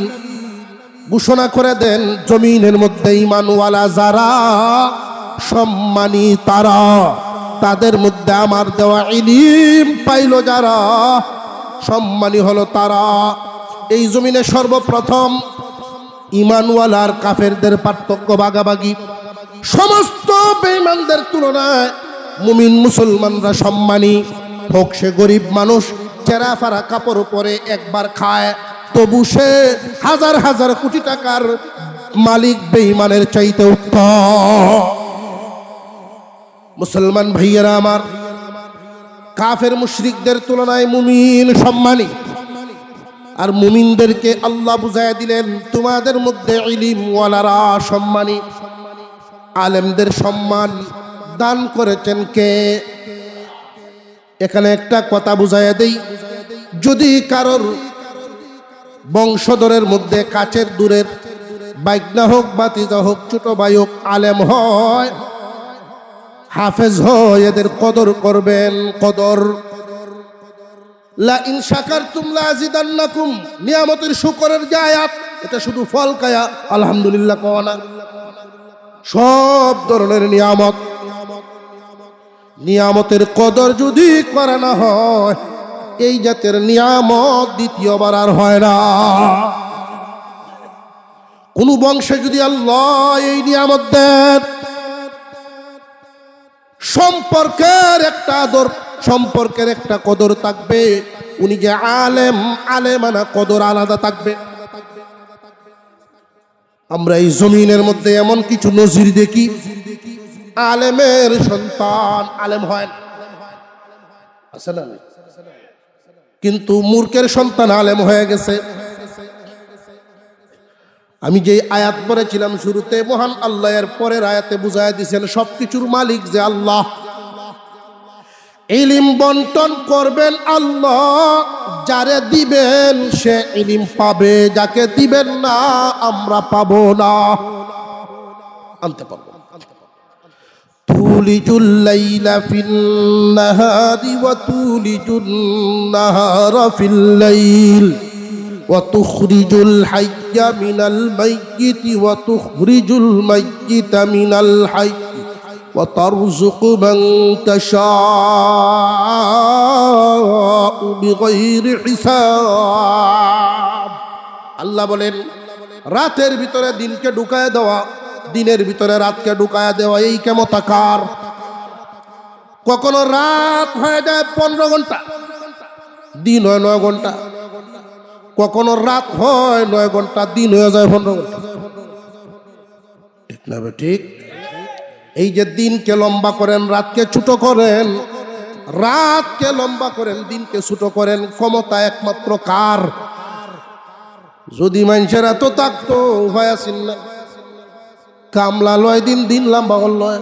ঘোষণা করে দেন, জমিনের মধ্যে ঈমানওয়ালা যারা, সম্মানী তারা, তাদের মধ্যে আমার দেওয়া ইলম পাইল যারা, সম্মানী হলো তারা। এই জমিনে সর্বপ্রথম ঈমানওয়ালা আর কাফেরদের পার্থক্য ভাগাভাগি। সমস্ত বেঈমানদের তুলনায় মুমিন মুসলমানরা সম্মানী। হোক সে গরিব মানুষ, চেরা ফারা কাপড় পরে একবার খায়, তবু সে হাজার হাজার কোটি টাকার মালিক বেঈমানের চাইতে উত্তম। মুসলমান ভাইয়েরা আমার, কাফের মুশরিকদের তুলনায় মুমিন সম্মানী। আর মুমিনদেরকে আল্লাহ বুঝাইয়া দিলেন, তোমাদের মধ্যে ইলম ওয়ালারা সম্মানী। আলেমদের সম্মান দান করেছেন কে? এখানে একটা কথা বুঝাইয়া দেই, যদি কারোর বংশধরের মধ্যে কাছের দূরের বাইকনা হোক, বাতিজা হোক, ছোট ভাই হোক, আলেম হয়, হাফেজ হয়, এদের কদর করবেন। কদর, লা ইন শাকারতুম লা আযিদান্নাকুম, নিয়ামতের শুকরের যে আয়াত, এটা শুধু ফল কায়া আলহামদুলিল্লাহ কওয়া না, সব ধরনের নিয়ামত। নিয়ামতের কদর যদি করা না হয়, এই জাতের নিয়ামত দ্বিতীয়বার আর হয় না। কোন বংশে যদি আল্লাহ এই নিয়ামত দেন, সম্পর্কের একটা আদর, সম্পর্কের একটা কদর থাকবে। উনি যে আলেম, আলেমানা কদর আলাদা থাকবে। আমরা এই জমিনের মধ্যে এমন কিছু নজির দেখি, আলেমের সন্তান আলেম হয় না, আছে না? কিন্তু মূর্খের সন্তান আলেম হয়ে গেছে। আমি যে আয়াত পড়েছিলাম শুরুতে, মহান আল্লাহ এর পরের আয়াতে বুঝায় দিয়েছেন সবকিছুর মালিক যে আল্লাহ। ইলম বন্টন করবেন আল্লাহ, যারে দিবেন সে ইলম পাবে, যাকে দিবেন না আমরা পাবো না, আনতে পারবো না। তুলিজুল লাইলা ফিন নাহারি ওয়া তুলিজুন নাহারা ফিল লাইল ওয়া তুখরিজুল হাইয়্যা মিনাল মাইয়্যিতি ওয়া তুখরিজুল মাইয়্যিতা মিনাল হাইয়্যি ওয়া তারযুকু মান তাশাউ বিগাইরি হিসাব। আল্লাহ বলেন রাতের ভিতরে দিনকে ঢুকায় দেওয়া, দিনের ভিতরে রাতকে ঢুকায় দেওয়া, এই ক্ষমতা কার? কখনো রাত হয়ে যায় 15 ঘন্টা, দিন হয় 9 ঘন্টা। কখনো রাত হয় 9 ঘন্টা, দিন হয়ে যায় 15 ঘন্টা। ঠিক না? ঠিক। এই যে দিনকে লম্বা করেন, রাতকে ছোট করেন, রাতকে লম্বা করেন, দিনকে ছোট করেন, ক্ষমতা একমাত্র কার? যদি মানুষের এত থাকতো উভয় আসেন না, কামলা লয় দিন, দিন লম্বা লয়।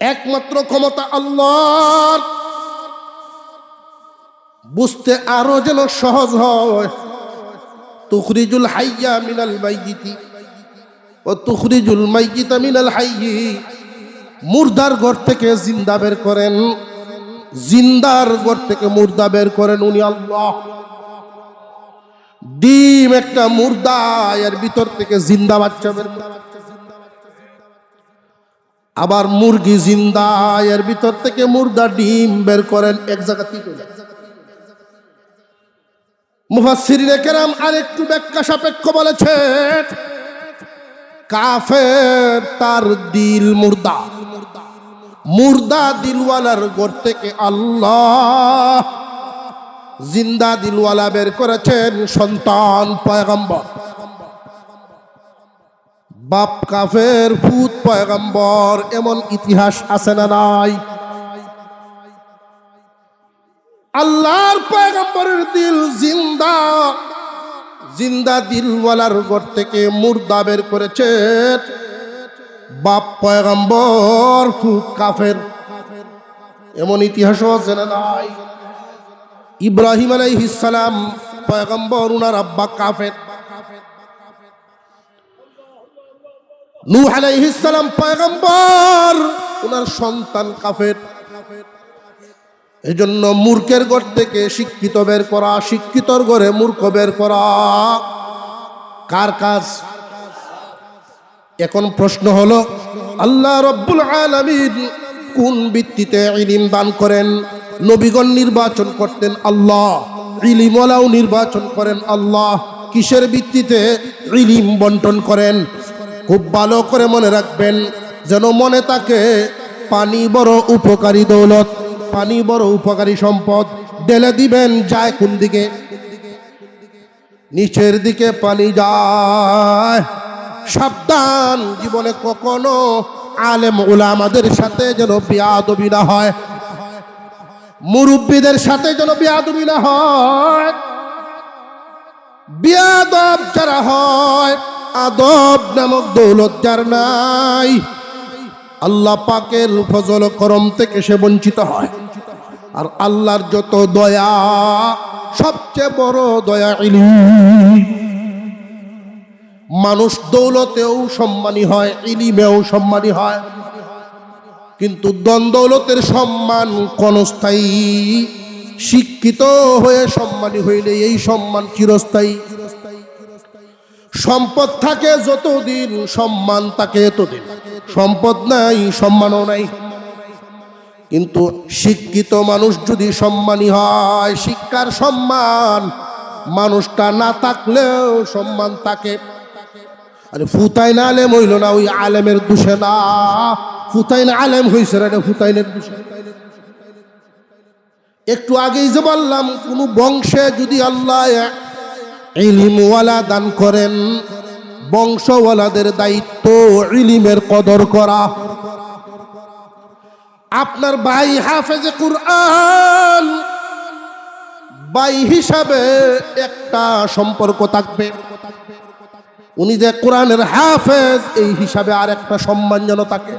একমাত্র ক্ষমতা আল্লাহর। বুঝতে আরো যেন সহজ হয়, তুখরিজুল হাইয়্যা মিনাল মাইয়্যিতি ওয়া তুখরিজুল মাইয়্যিতা মিনাল হাইয়্যি। মুর্দার ঘর থেকে জিন্দা বের করেন, জিন্দার ঘর থেকে মুর্দা বের করেন উনি আল্লাহ। ডিম একটা মুর্দা, এর ভিতর থেকে জিন্দা বাচ্চা বের করে। আবার মুরগি জিন্দা, এর ভিতর থেকে মুর্দা ডিম বের করেন। এক জায়গাতেই মুফাসসিরিনে কেরাম আরেকটু ব্যাখ্যা সাপেক্ষ বলেছেন, কাফের তার দিল মুর্দা, মুর্দা দিলওয়ালার ঘর থেকে আল্লাহ জিন্দা দিলওয়ালা বের করেছেন সন্তান পয়গম্বর। বাপ কাফের, পুত পয়গম্বর, এমন ইতিহাস আছে না নাই? আল্লাহর পয়গম্বরের দিল জিন্দা, জিন্দা দিলওয়ালার ঘর থেকে মুর্দা বের করেছেন বাপ পয়গম্বর, পুত কাফের, এমন ইতিহাসও আছে না নাই? ইব্রাহিম আলাইহিস সালাম পয়গম্বর, উনার আব্বা কাফের। নূহ আলাইহিস সালাম পয়গম্বর, উনার সন্তান কাফের। এজন্য মূর্খের ঘর থেকে শিক্ষিত বের করা, শিক্ষিতর ঘরে মূর্খ বের করা কার কাজ? এখন প্রশ্ন হলো, আল্লাহ রব্বুল আলামিন কোন ভিত্তিতে ইলম দান করেন? নবীগণ নির্বাচন করতেন আল্লাহ, ইলমওয়ালাও নির্বাচন করেন আল্লাহ। কিসের ভিত্তিতে ইলম বন্টন করেন? খুব ভালো করে মনে রাখবেন, যেন মনে থাকে পানি বড় উপকারী দৌলত, পানি বড় উপকারী সম্পদ। ঢেলে দিবেন, যায় কোন দিকে? নিচের দিকে পানি যায়। সাবধান, জীবনে কখনো আলেম উলামাদের সাথে যেন বেয়াদবি না হয়, মুরব্বীদের সাথে যেন বেয়াদবি না হয়। বেয়াদব যারা হয়, আদব নামক দৌলত যার নাই, আল্লাহ পাকের ফজল করম থেকে সে বঞ্চিত হয়। আর আল্লাহর যত দয়া, সবচেয়ে বড় দয়া ইলম। মানুষ দৌলতেও সম্মানী হয়, ইলমেও সম্মানী হয়, কিন্তু ধন দৌলতের সম্মান ক্ষণস্থায়ী। শিক্ষিত হয়ে সম্মানী হইলে এই সম্মান চিরস্থায়ী। সম্পদ থাকে যতদিন, সম্মান থাকে এতদিন। সম্পদ নাই, সম্মানও নাই। কিন্তু শিক্ষিত মানুষ যদি সম্মানী হয়, শিক্ষার সম্মান, মানুষটা না থাকলেও সম্মান থাকে। আরে ফুতাইন আলেম হইল না, ওই আলেমের দোষে না। ফুতাইন আলেম হইছে না, এটা ফুতাইনের দোষে। একটু আগেই যে বললাম, কোন বংশে যদি আল্লাহ ইলমওয়ালা দান করেন, বংশওয়ালাদের দায়িত্ব ইলমের কদর করা। আপনার ভাই হাফেজে কুরআন, ভাই হিসাবে একটা সম্পর্ক থাকবে, উনি যে কোরআনের হাফেজ এই হিসাবে আর একটা সম্মান যেন থাকে।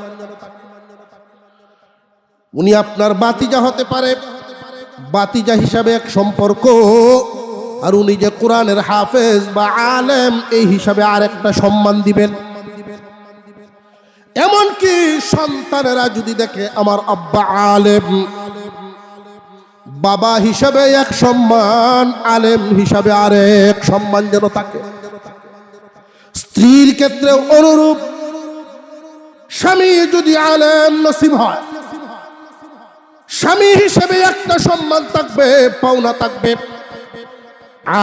উনি আপনার বাতিজা হতে পারে, বাতিজা হিসাবে এক সম্পর্ক, আর উনি যে কোরআনের হাফেজ বা আলেম এই হিসাবে আর একটা সম্মান দিবেন। এমনকি সন্তানেরা যদি দেখে আমার আব্বা আলেম, বাবা হিসাবে এক সম্মান, আলেম হিসাবে আরেক সম্মান যেন থাকে। স্ত্রীর ক্ষেত্রে অনুরূপ, স্বামী যদি আলেম নসিব হয়, স্বামী হিসেবে একটা সম্মান থাকবে, পাওনা থাকবে,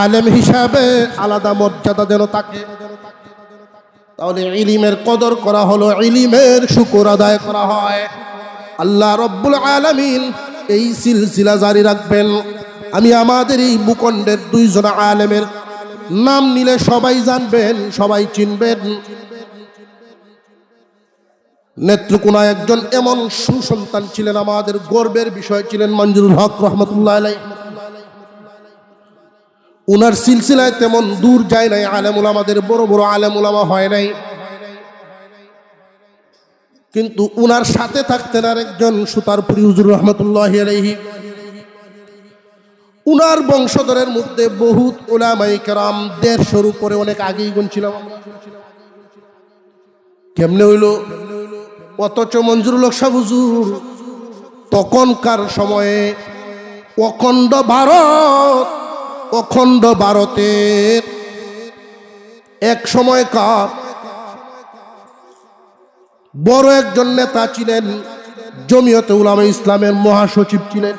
আলেম হিসাবে আলাদা মর্যাদা যেন থাকে। তাহলে ইলমের কদর করা হলো, ইলমের শুকর আদায় করা হয়। আল্লাহ রব্বুল আলামিন এই সিলসিলা জারি রাখবেন। আমি আমাদের এই ভূখণ্ডের দুইজন আলেমের নাম নিলে সবাই জানবেন, সবাই চিনবেন। নেত্রকোনায় একজন এমন সুসন্তান ছিলেন, আমাদের গর্বের বিষয় ছিলেন মঞ্জুরুল হক রহমতুল্লাহ আলাইহি। উনার সিলসিলায় তেমন দূর যায় নাই, আলেম উলামাদের বড় বড় আলেম উলামা হয় নাই, কিন্তু উনার সাথে থাকতেন আরেকজন সুতারপুরি হুজুর রহমতুল্লাহি আলাইহি। উনার বংশধরের মধ্যে বহুত উলামায়ে কেরাম 150 উপরে, অনেক আগেই গুনছিলাম। কেমনে হইল? অথচ মঞ্জুরুল হক সাহেব হুজুর তখনকার সময়ে অখণ্ড ভারতের এক সময়কার বড় একজন নেতা ছিলেন, জমিয়তে উলামা ইসলামের মহাসচিব ছিলেন।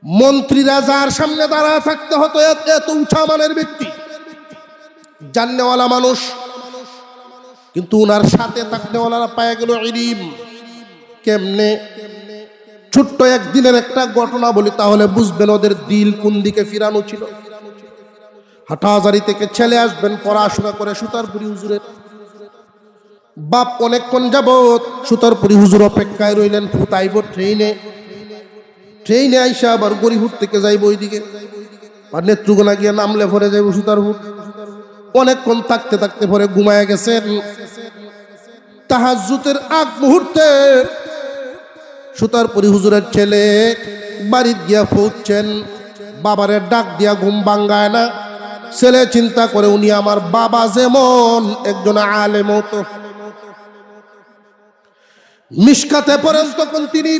মন্ত্রীরা যার সামনে দাঁড়ায় থাকতে হতো, এত উঁচা মানের ব্যক্তি, জাননেওয়ালা মানুষ, কিন্তু উনার সাথে থাকনেওয়ালারা পায়ে গেল ইলম। কেমনে? ছোট্ট একদিনের একটা ঘটনা বলি, তাহলে বুঝবেন ওদের দিল কোন দিকে ফিরানো ছিল। হাটাজারি থেকে ছেলে আসবেন পড়াশোনা করে সুতারপুরি হুজুরের। বাপ অনেকক্ষণ যাবত সুতারপুরি হুজুর অপেক্ষায় রইলেন, ফুতাইব ট্রেনে আইসা আবার গরিপুর থেকে যাইব ওইদিকে, আর নেত্রকোনা গিয়ে নামলে পরে যাইব সুতারপুর। অনেকক্ষণ থাকতে থাকতে পরে ঘুমায় গেছেন। তাহাজ্জুদের আগ মুহূর্তে সুতারপুরি হুজুরের ছেলে বাড়িতে গিয়া পৌঁছছেন, বাবারে ডাক দিয়া ঘুম ভাঙ্গায় না। ছেলে চিন্তা করে উনি আমার বাবা যেমন একজন আলেম হতো। মিশকাতে পড়েন তখন তিনি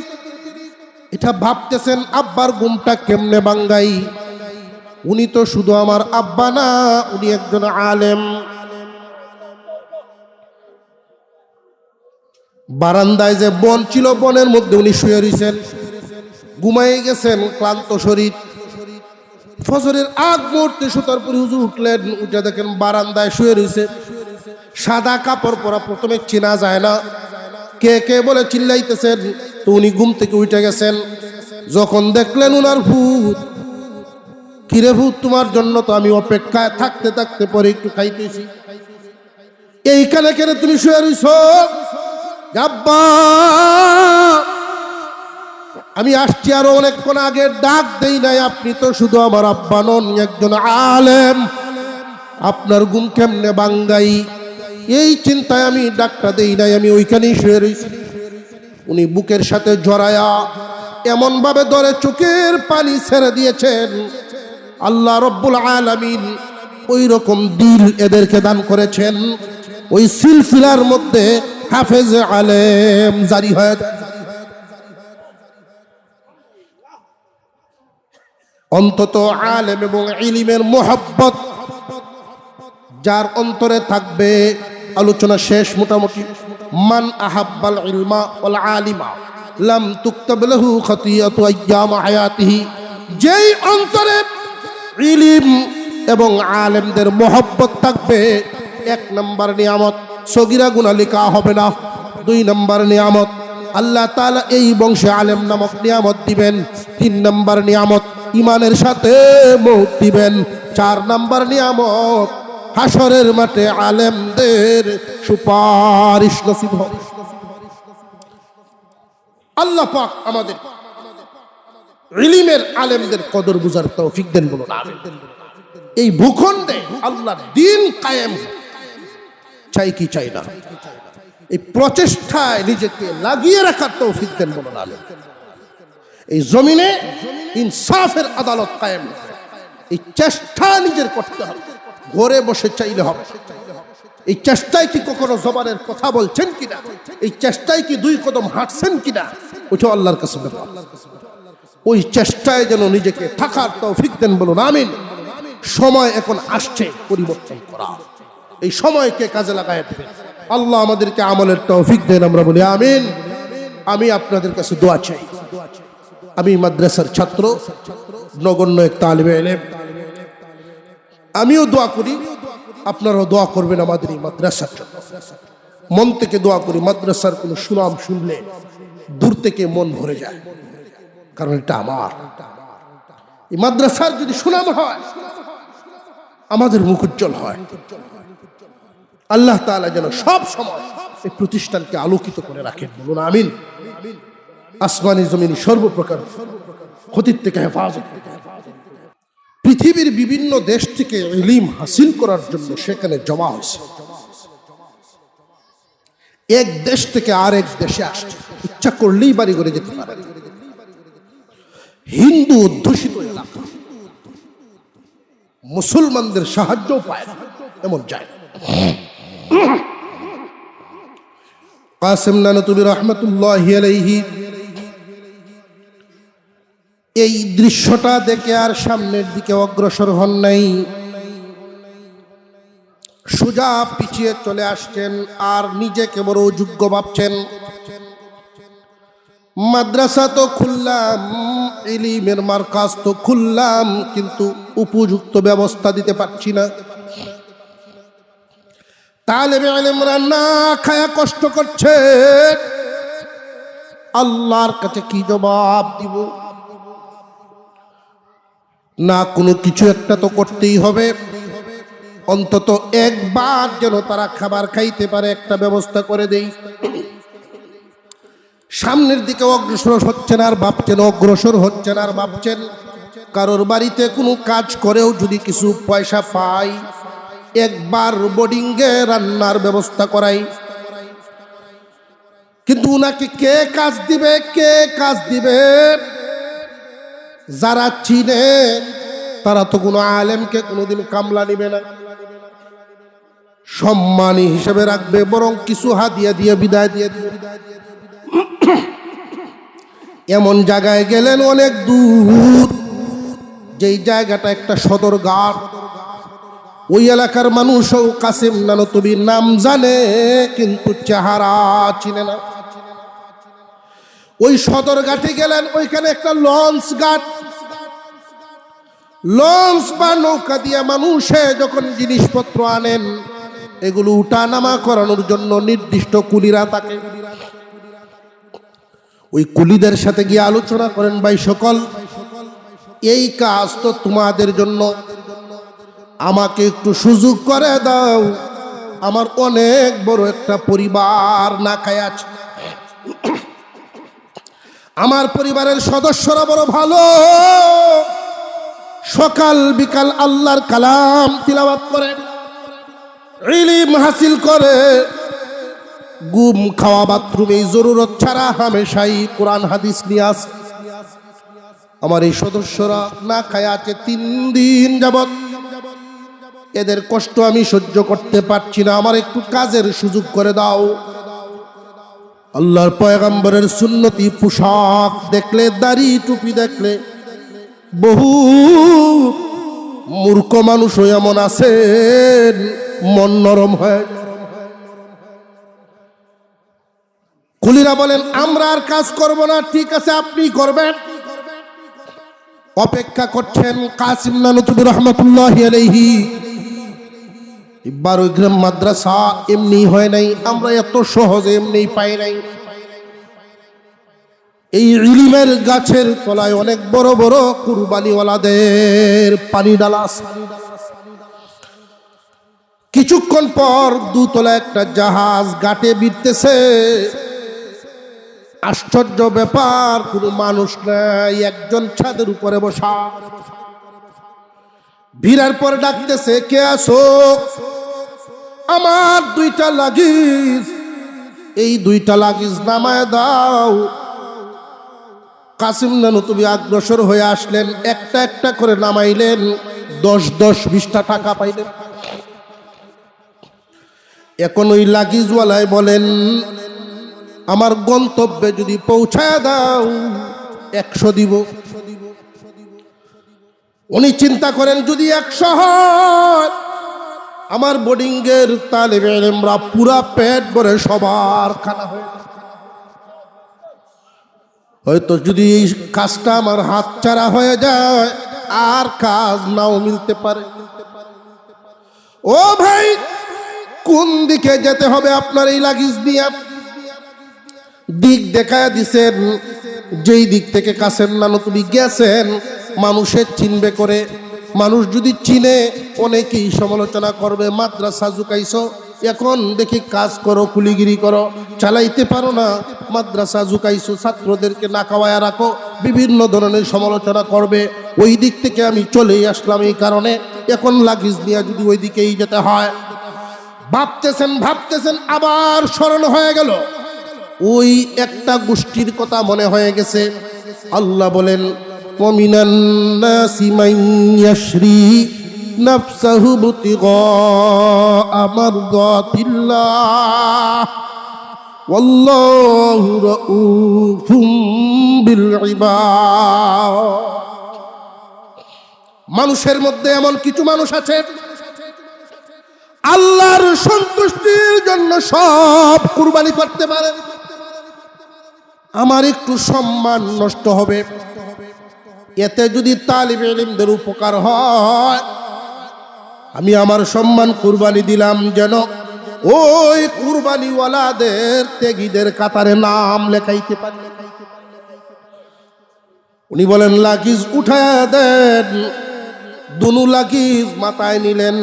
এটা ভাবতেছেন, আব্বার ঘুমটা কেমনে ভাঙ্গাই। উনি তো শুধু আমার আব্বা না, উনি একজন আলেম। বারান্দায় যে বন ছিল, বনের মধ্যে উনি শুয়ে রয়েছেন, ঘুমাই গেছেন, ক্লান্ত শরীর। ফজরের আগ মুহূর্তে সুতারপুরি হুজুর উঠলেন, উঠে দেখেন বারান্দায় শুয়ে রয়েছে, সাদা কাপড় পরা। প্রথমে চেনা যায় না, কে কে বলে চিল্লাইতেছেন, তো উনি ঘুম থেকে উঠে গেছেন। যখন দেখলেন উনার ভূত, কিরে ভূত, তোমার জন্য তো আমি অপেক্ষায় থাকতে থাকতে পরে একটু খাইতেছি, এইখানে কেন তুমি শুয়ে রইছ? আব্বা, আমি আসছি আরো অনেকক্ষণ আগে, ডাক দেই নাই, আপনি তো শুধু আমার আব্বা নন, একজন আলেম, আপনার ঘুম কেমনে ভাঙ্গাই? এই চিন্তায় আমি ডাকটা দেই নাই, আমি ওইখানেই শুয়ে রইছি। উনি বুকের সাথে জড়ায়া এমন ভাবে ধরে চোখের পানি ছেড়ে দিয়েছেন। আল্লাহ রব্বুল আলামিন ওই রকম দিল এদেরকে দান করেছেন, ওই সিলসিলার মধ্যে হাফেজ আলেম জারি হয়। অন্তত আলেম এবং ইলমের মোহাব্বত যার অন্তরে থাকবে। আলোচনা শেষ মোটামুটি। মান আহাব্বাল ইলমা ওয়াল আলিমা লাম তুকতাব লাহু খাতিয়াতু আইয়াম হায়াতিহি। যেই অন্তরে ইলম এবং আলেমদের মোহাব্বত থাকবে, 1 নম্বর নিয়ামত, সগীরা গুনাহ লেখা হবে না। 2 নম্বর নিয়ামত, আল্লাহ তাআলা এই বংশে আলেম নামক নিয়ামত দিবেন। 3 নম্বর নিয়ামত, ইমানের সাথে মৌত দিবেন। 4 নম্বর নিয়ামত, হাসরের মাঠে আলেমদের সুপারিশ নসিব হবে। আল্লাহ পাক আমাদের ইলমের আলেমদের কদর বুঝার তৌফিক দেন বলুন আমিন। এই ভূখণ্ডে আল্লাহর দ্বীন কায়েম চাই কি চাই না, এই প্রচেষ্টায় নিজেকে লাগিয়ে রাখার তৌফিক দেন বলুন আমিন। এই জমিনে ইনসাফের আদালত কায়েম, এই চেষ্টা নিজের করতে হবে। ঘরে বসে চাইলে হবে। এই চেষ্টায় কি কখনো জবানের কথা বলছেন কিনা, এই চেষ্টায় কি দুই কদম হাঁটছেন কিনা, ওইটা আল্লাহর কাছে ব্যাপার। ওই চেষ্টায় যেন নিজেকে থাকার তৌফিক দেন বলুন আমিন। সময় এখন আসছে পরিবর্তন করা, এই সময়কে কাজে লাগায় দেবেন। আল্লাহ আমাদেরকে আমলের তৌফিক দেন, আমরা বলি আমিন। আমি আপনাদের কাছে দোয়া চাই। আমি মাদ্রাসার ছাত্র, নগণ্য এক তালিবে ইলম। আমিও দোয়া করি, আপনারাও দোয়া করবেন আমাদের এই মাদ্রাসার জন্য। মন থেকে দোয়া করি, মাদ্রাসার কোনো সুনাম শুনলে দূর থেকে মন ভরে যায়, কারণ এটা আমার। এই মাদ্রাসার যদি সুনাম হয়, আমাদের মুখ উজ্জ্বল হয়। আল্লাহ তাআলা যেন সব সময় এই প্রতিষ্ঠানকে আলোকিত করে রাখেন, বলুন আমিন। আসমানি জমিনি সর্বপ্রকার ক্ষতির থেকে হেফাজত। পৃথিবীর বিভিন্ন দেশ থেকে ইলম হাসিল করার জন্য সেখানে জমা হয়েছে। এক দেশ থেকে আরেক দেশে আসছে, ইচ্ছা করলেই বাড়ি করে যেতে পারে। হিন্দু অধ্যুষিত এলাকা, মুসলমানদের সাহায্য পায় না এমন জায়গা। কাসেম নানতুবি রহমতুল্লাহি আলাইহি এই দৃশ্যটা দেখে আর সামনের দিকে অগ্রসর হন নাই, সোজা পিছিয়ে চলে আসছেন আর নিজেকে বড় যোগ্য ভাবছেন। মাদ্রাসা তো খুললাম, ইলমের মারকাজ তো খুললাম, কিন্তু উপযুক্ত ব্যবস্থা দিতে পারছি না। তালেবে ইলমরা না খায়া কষ্ট করছে, আল্লাহর কাছে কি জবাব দিব? না কোনো কিছু একটা তো করতেই হবে, অন্তত একবার যেন তারা খাবার খাইতে পারে একটা ব্যবস্থা করে দেই। সামনের দিকে অগ্রসর হচ্ছেন আর ভাবছেন, অগ্রসর হচ্ছেন আর ভাবছেন কারোর বাড়িতে কোনো কাজ করেও যদি কিছু পয়সা পাই, একবার বোর্ডিংয়ে রান্নার ব্যবস্থা করাই। কিন্তু উনাকে কে কাজ দিবে, কে কাজ দিবে? যারা চিনে তারা তো কোনো আলেমকে কোনোদিন কামলা নিবে না, সম্মানী হিসেবে রাখবে, বরং কিছু হাদিয়া দিয়ে বিদায় দিয়ে দিবে। এমন জায়গায় গেলেন অনেক দূর, যেই জায়গাটা একটা সদরঘাট। ওই এলাকার মানুষও কাসেম নানতুবির নাম জানে, কিন্তু চেহারা চিনে না। ওই সদরঘাটে গেলেন, ওইখানে একটা লঞ্চ ঘাট। লঞ্চ বা নৌকা দিয়ে মানুষে যখন জিনিসপত্র আনেন, এগুলো উঠা নামা করানোর জন্য নির্দিষ্ট কুলিরা থাকে। ওই কুলিদের সাথে গিয়ে আলোচনা করেন, ভাই সকল, এই কাজ তো তোমাদের জন্য, আমাকে একটু সুযোগ করে দাও, আমার অনেক বড় একটা পরিবার না খায় আছে। আমার পরিবারের সদস্যরা বড় ভালো, সকাল বিকাল আল্লাহর কালাম তিলাওয়াত করে, ইলম হাসিল করে, গুম খাওয়া বাথরুমে জরুরত ছাড়া হামেশাই কোরআন হাদিস নিয়ে আসে। আমার এই সদস্যরা না খায় আছে 3 দিন যাবত। এদের কষ্ট আমি সহ্য করতে পারছি না, আমার একটু কাজের সুযোগ করে দাও। আল্লাহর পয়গম্বরের সুন্নতি পোশাক দেখলে, দাড়ি টুপি দেখলে বহু মূর্খ মানুষ এমন আছেন, মন নরম হয়। কুলিরা বলেন, আমরা আর কাজ করব না। ঠিক আছে, আপনি করবেন। অপেক্ষা করছেন কাসেম নানতুবি রহমতুল্লাহি আলাইহি। 12 গ্রাম মাদ্রাসা এমনি হয় নাই, আমরা এত সহজে এমনি পাই নাই। এই ইলমের গাছের তলায় অনেক বড় বড় কুরবানিওয়ালাদের পানি ডালা। কিছুক্ষণ পর দুতলা একটা জাহাজ ঘাটে ভিড়তেছে। আশ্চর্য ব্যাপার, কোনো মানুষ নাই, একজন ছাদের উপরে বসা। ভিড়ার পর ডাকতেছে, কে আসো? আমার 2টা লাগেজ, এই 2টা লাগেজ নামায় দাও। কাসিম নানুতুবি অগ্রসর হয়ে আসলেন, একটা একটা করে নামাইলেন, 10-20টা টাকা পাইলেন। এখন ওই লাগেজওয়ালায় বলেন, আমার গন্তব্যে যদি পৌঁছায় দাও 100 দিব। উনি চিন্তা করেন, যদি 100 হয় আমার বোর্ডিংয়ের তালেবে ইলমরা পুরা পেট ভরে সবার খানা হয়ে যাবে। হয়তো যদি এই কাজটা আমার হাতছাড়া হয়ে যায় আর কাজ নাও মিলতে পারে। ও ভাই, কোন দিকে যেতে হবে আপনার এই লাগেজ নিয়ে? দিক দেখায় দিছেন, যেই দিক থেকে কাসেম নানুতুবি গেছেন মানুষের চিনবে করে। মানুষ যদি চিনে অনেকেই সমালোচনা করবে, মাদ্রাসা ঝুকাইছো, এখন দেখি কাজ করো, কুলিগিরি করো, চালাইতে পারো না, মাদ্রাসা ঝুকাইছো, ছাত্রদেরকে না খাওয়ায় রাখো, বিভিন্ন ধরনের সমালোচনা করবে। ওই দিক থেকে আমি চলেই আসলাম এই কারণে। এখন লাগেজ নিয়ে যদি ওই দিকেই যেতে হয়, ভাবতেছেন, আবার স্মরণ হয়ে গেল ওই একটা গোষ্ঠীর কথা মনে হয়ে গেছে। আল্লাহ বলেন, ওয়ামিনান নাসি মান ইয়াশরি নাফসাহু ইবতিগা মারদাতিল্লাহ ওয়াল্লাহু রাউফুম বিল ইবাদ। মানুষের মধ্যে এমন কিছু মানুষ আছে আল্লাহর সন্তুষ্টির জন্য সব কুরবানি করতে পারে। আমার একটু সম্মান নষ্ট হবে, এতে যদি তালিবে ইলমদের উপকার হয়, আমি আমার সম্মান কুরবানি দিলাম যেন ওই কুরবানিওয়ালাদের ত্যাগীদের কাতারে নাম লেখাইতে পারি। উনি বলেন, লাগেজ উঠায় দেন। দুনু লাগেজ মাথায় নিলেন।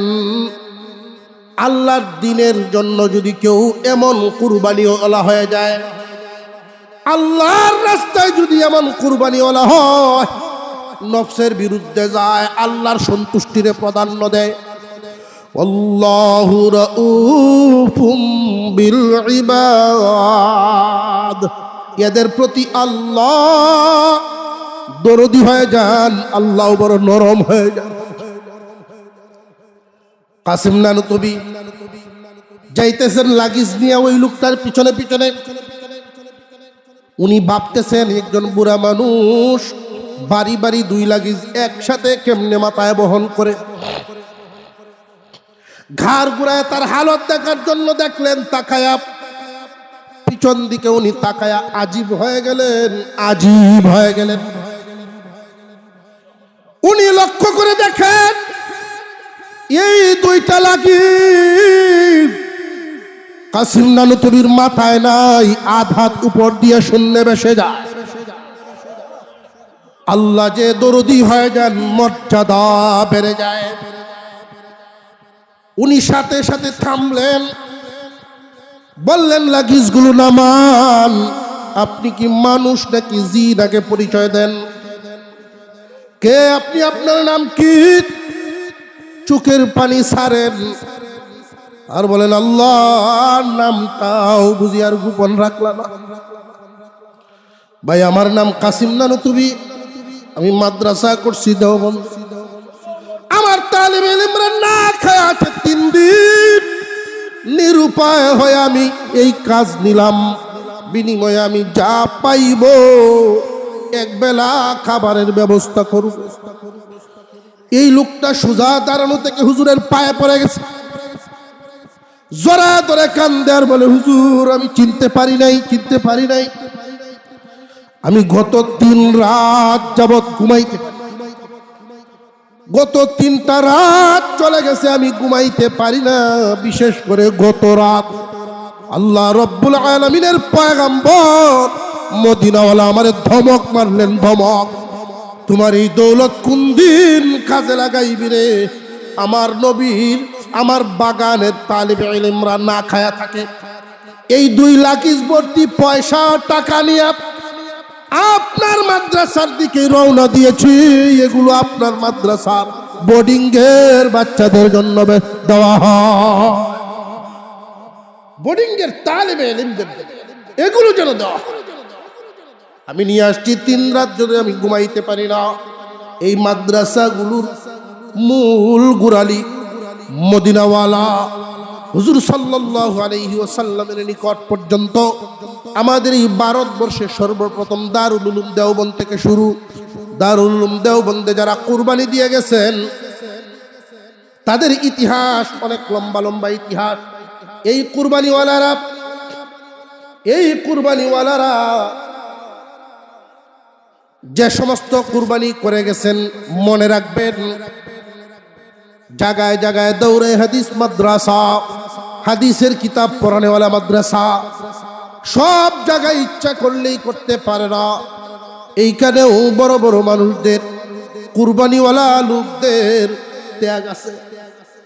আল্লাহর দ্বীনের জন্য যদি কেউ এমন কুরবানিওয়ালা হয়ে যায়, আল্লাহর রাস্তায় যদি এমন কুরবানিওয়ালা হয়, নফসের বিরুদ্ধে যায়, আল্লাহর সন্তুষ্টিরে প্রাধান্য দেয়, আল্লাহু রাউফুম বিল ইবাদ, এদের প্রতি আল্লাহ দরদি হয়ে যান, আল্লাহ বড় নরম হয়ে যান। কাসিম নানুতুবি যাইতেছেন লাগেজ নিয়ে ওই লোকটার পিছনে পিছনে। উনি ভাবতেছেন, একজন বুড়া মানুষ বাড়ি বাড়ি 2 লাগেজ একসাথে কেমনে মাথায় বহন করে। ঘাড় ঘুরায় তার হালত দেখার জন্য দেখলেন, তাকায়া পিছন দিকে উনি তাকায়া আজীব হয়ে গেলেন। উনি লক্ষ্য করে দেখেন, এই 2টা লাগেজ কাসিম নানুতুবির মাথায় নাই, আধাত উপর দিয়ে শূন্য ভেসে যায়। আল্লাহ যে দরদি হয়ে যান, মর্যাদা বেড়ে যায়। উনি সাথে সাথে থামলেন, বললেন, লাগেজগুলো নামান। আপনি কি মানুষ নাকি জিন? আগে পরিচয় দেন। কে আপনি? আপনার নাম কি? চোখের পানি ছাড়েন আর বলেন, আল্লাহর নামটাও বুঝি আর গোপন রাখলা না। ভাই, আমার নাম কাসিম নানুতুবি, আমি মাদ্রাসা করছি দেওবন্দ। আমার তালিবে ইলমরা না খায় আছে 3 দিন, নিরুপায় হয়ে আমি এই কাজ নিলাম। বিনিময়ে আমি যা পাইব একবেলা খাবারের ব্যবস্থা করব। এই লোকটা সোজা দাঁড়ানো থেকে হুজুরের পায়ে পড়ে গেছে, জোরে ধরে কান্দে আর বলে, হুজুর আমি চিনতে পারি নাই। আমি গত 3 রাত যাবৎ ঘুমাইতে, গত 3টা রাত চলে গেছে, আমি ঘুমাইতে পারি না। বিশেষ করে গত রাত আল্লাহ রব্বুল আলামিনের পয়গম্বর মদিনাওয়ালা আমারে ধমক মারলেন, ধমক, তোমার এই দৌলত কোন দিন কাজে লাগাইবি রে? আমার নবীর আমার বাগানের তালিবে ইলমরা না খায়া থাকে, এই 2 লাকিজ ভর্তি পয়সা টাকা নিয়ে আপনার মাদ্রাসার দিকে রওনা দিয়েছি। এগুলো আপনার মাদ্রাসার বোর্ডিং এর বাচ্চাদের জন্য দেওয়া হয়, বোর্ডিং এর তালিবে ইলমদের এগুলো যেন দেওয়া হয়। আমি নিয়ে আসছি 3 রাত যদি আমি ঘুমাইতে পারি না। এই মাদ্রাসাগুলোর মূল গুরালি মদিনাওয়ালা হুজুর সাল্লাল্লাহু আলাইহি ওয়াসাল্লামের নিকট পর্যন্ত আমাদের এই ভারতবর্ষে সর্বপ্রথম দারুল উলুম দেওবন্দ থেকে শুরু। দারুল উলুম দেওবন্দে যারা কুরবানি দিয়ে গেছেন তাদের ইতিহাস অনেক লম্বা লম্বা ইতিহাস। এই কুরবানিওয়ালারা যে সমস্ত কুরবানি করে গেছেন, মনে রাখবেন জায়গায় জায়গায় দৌড়ে হাদিস মাদ্রাসা, হাদিসের কিতাব পড়ানেওয়ালা মাদ্রাসা, সব জায়গায় ইচ্ছা করলেই করতে পারে না। এইখানেও বড় বড় মানুষদের কুরবানিওয়ালা লোকদের ত্যাগ আছে।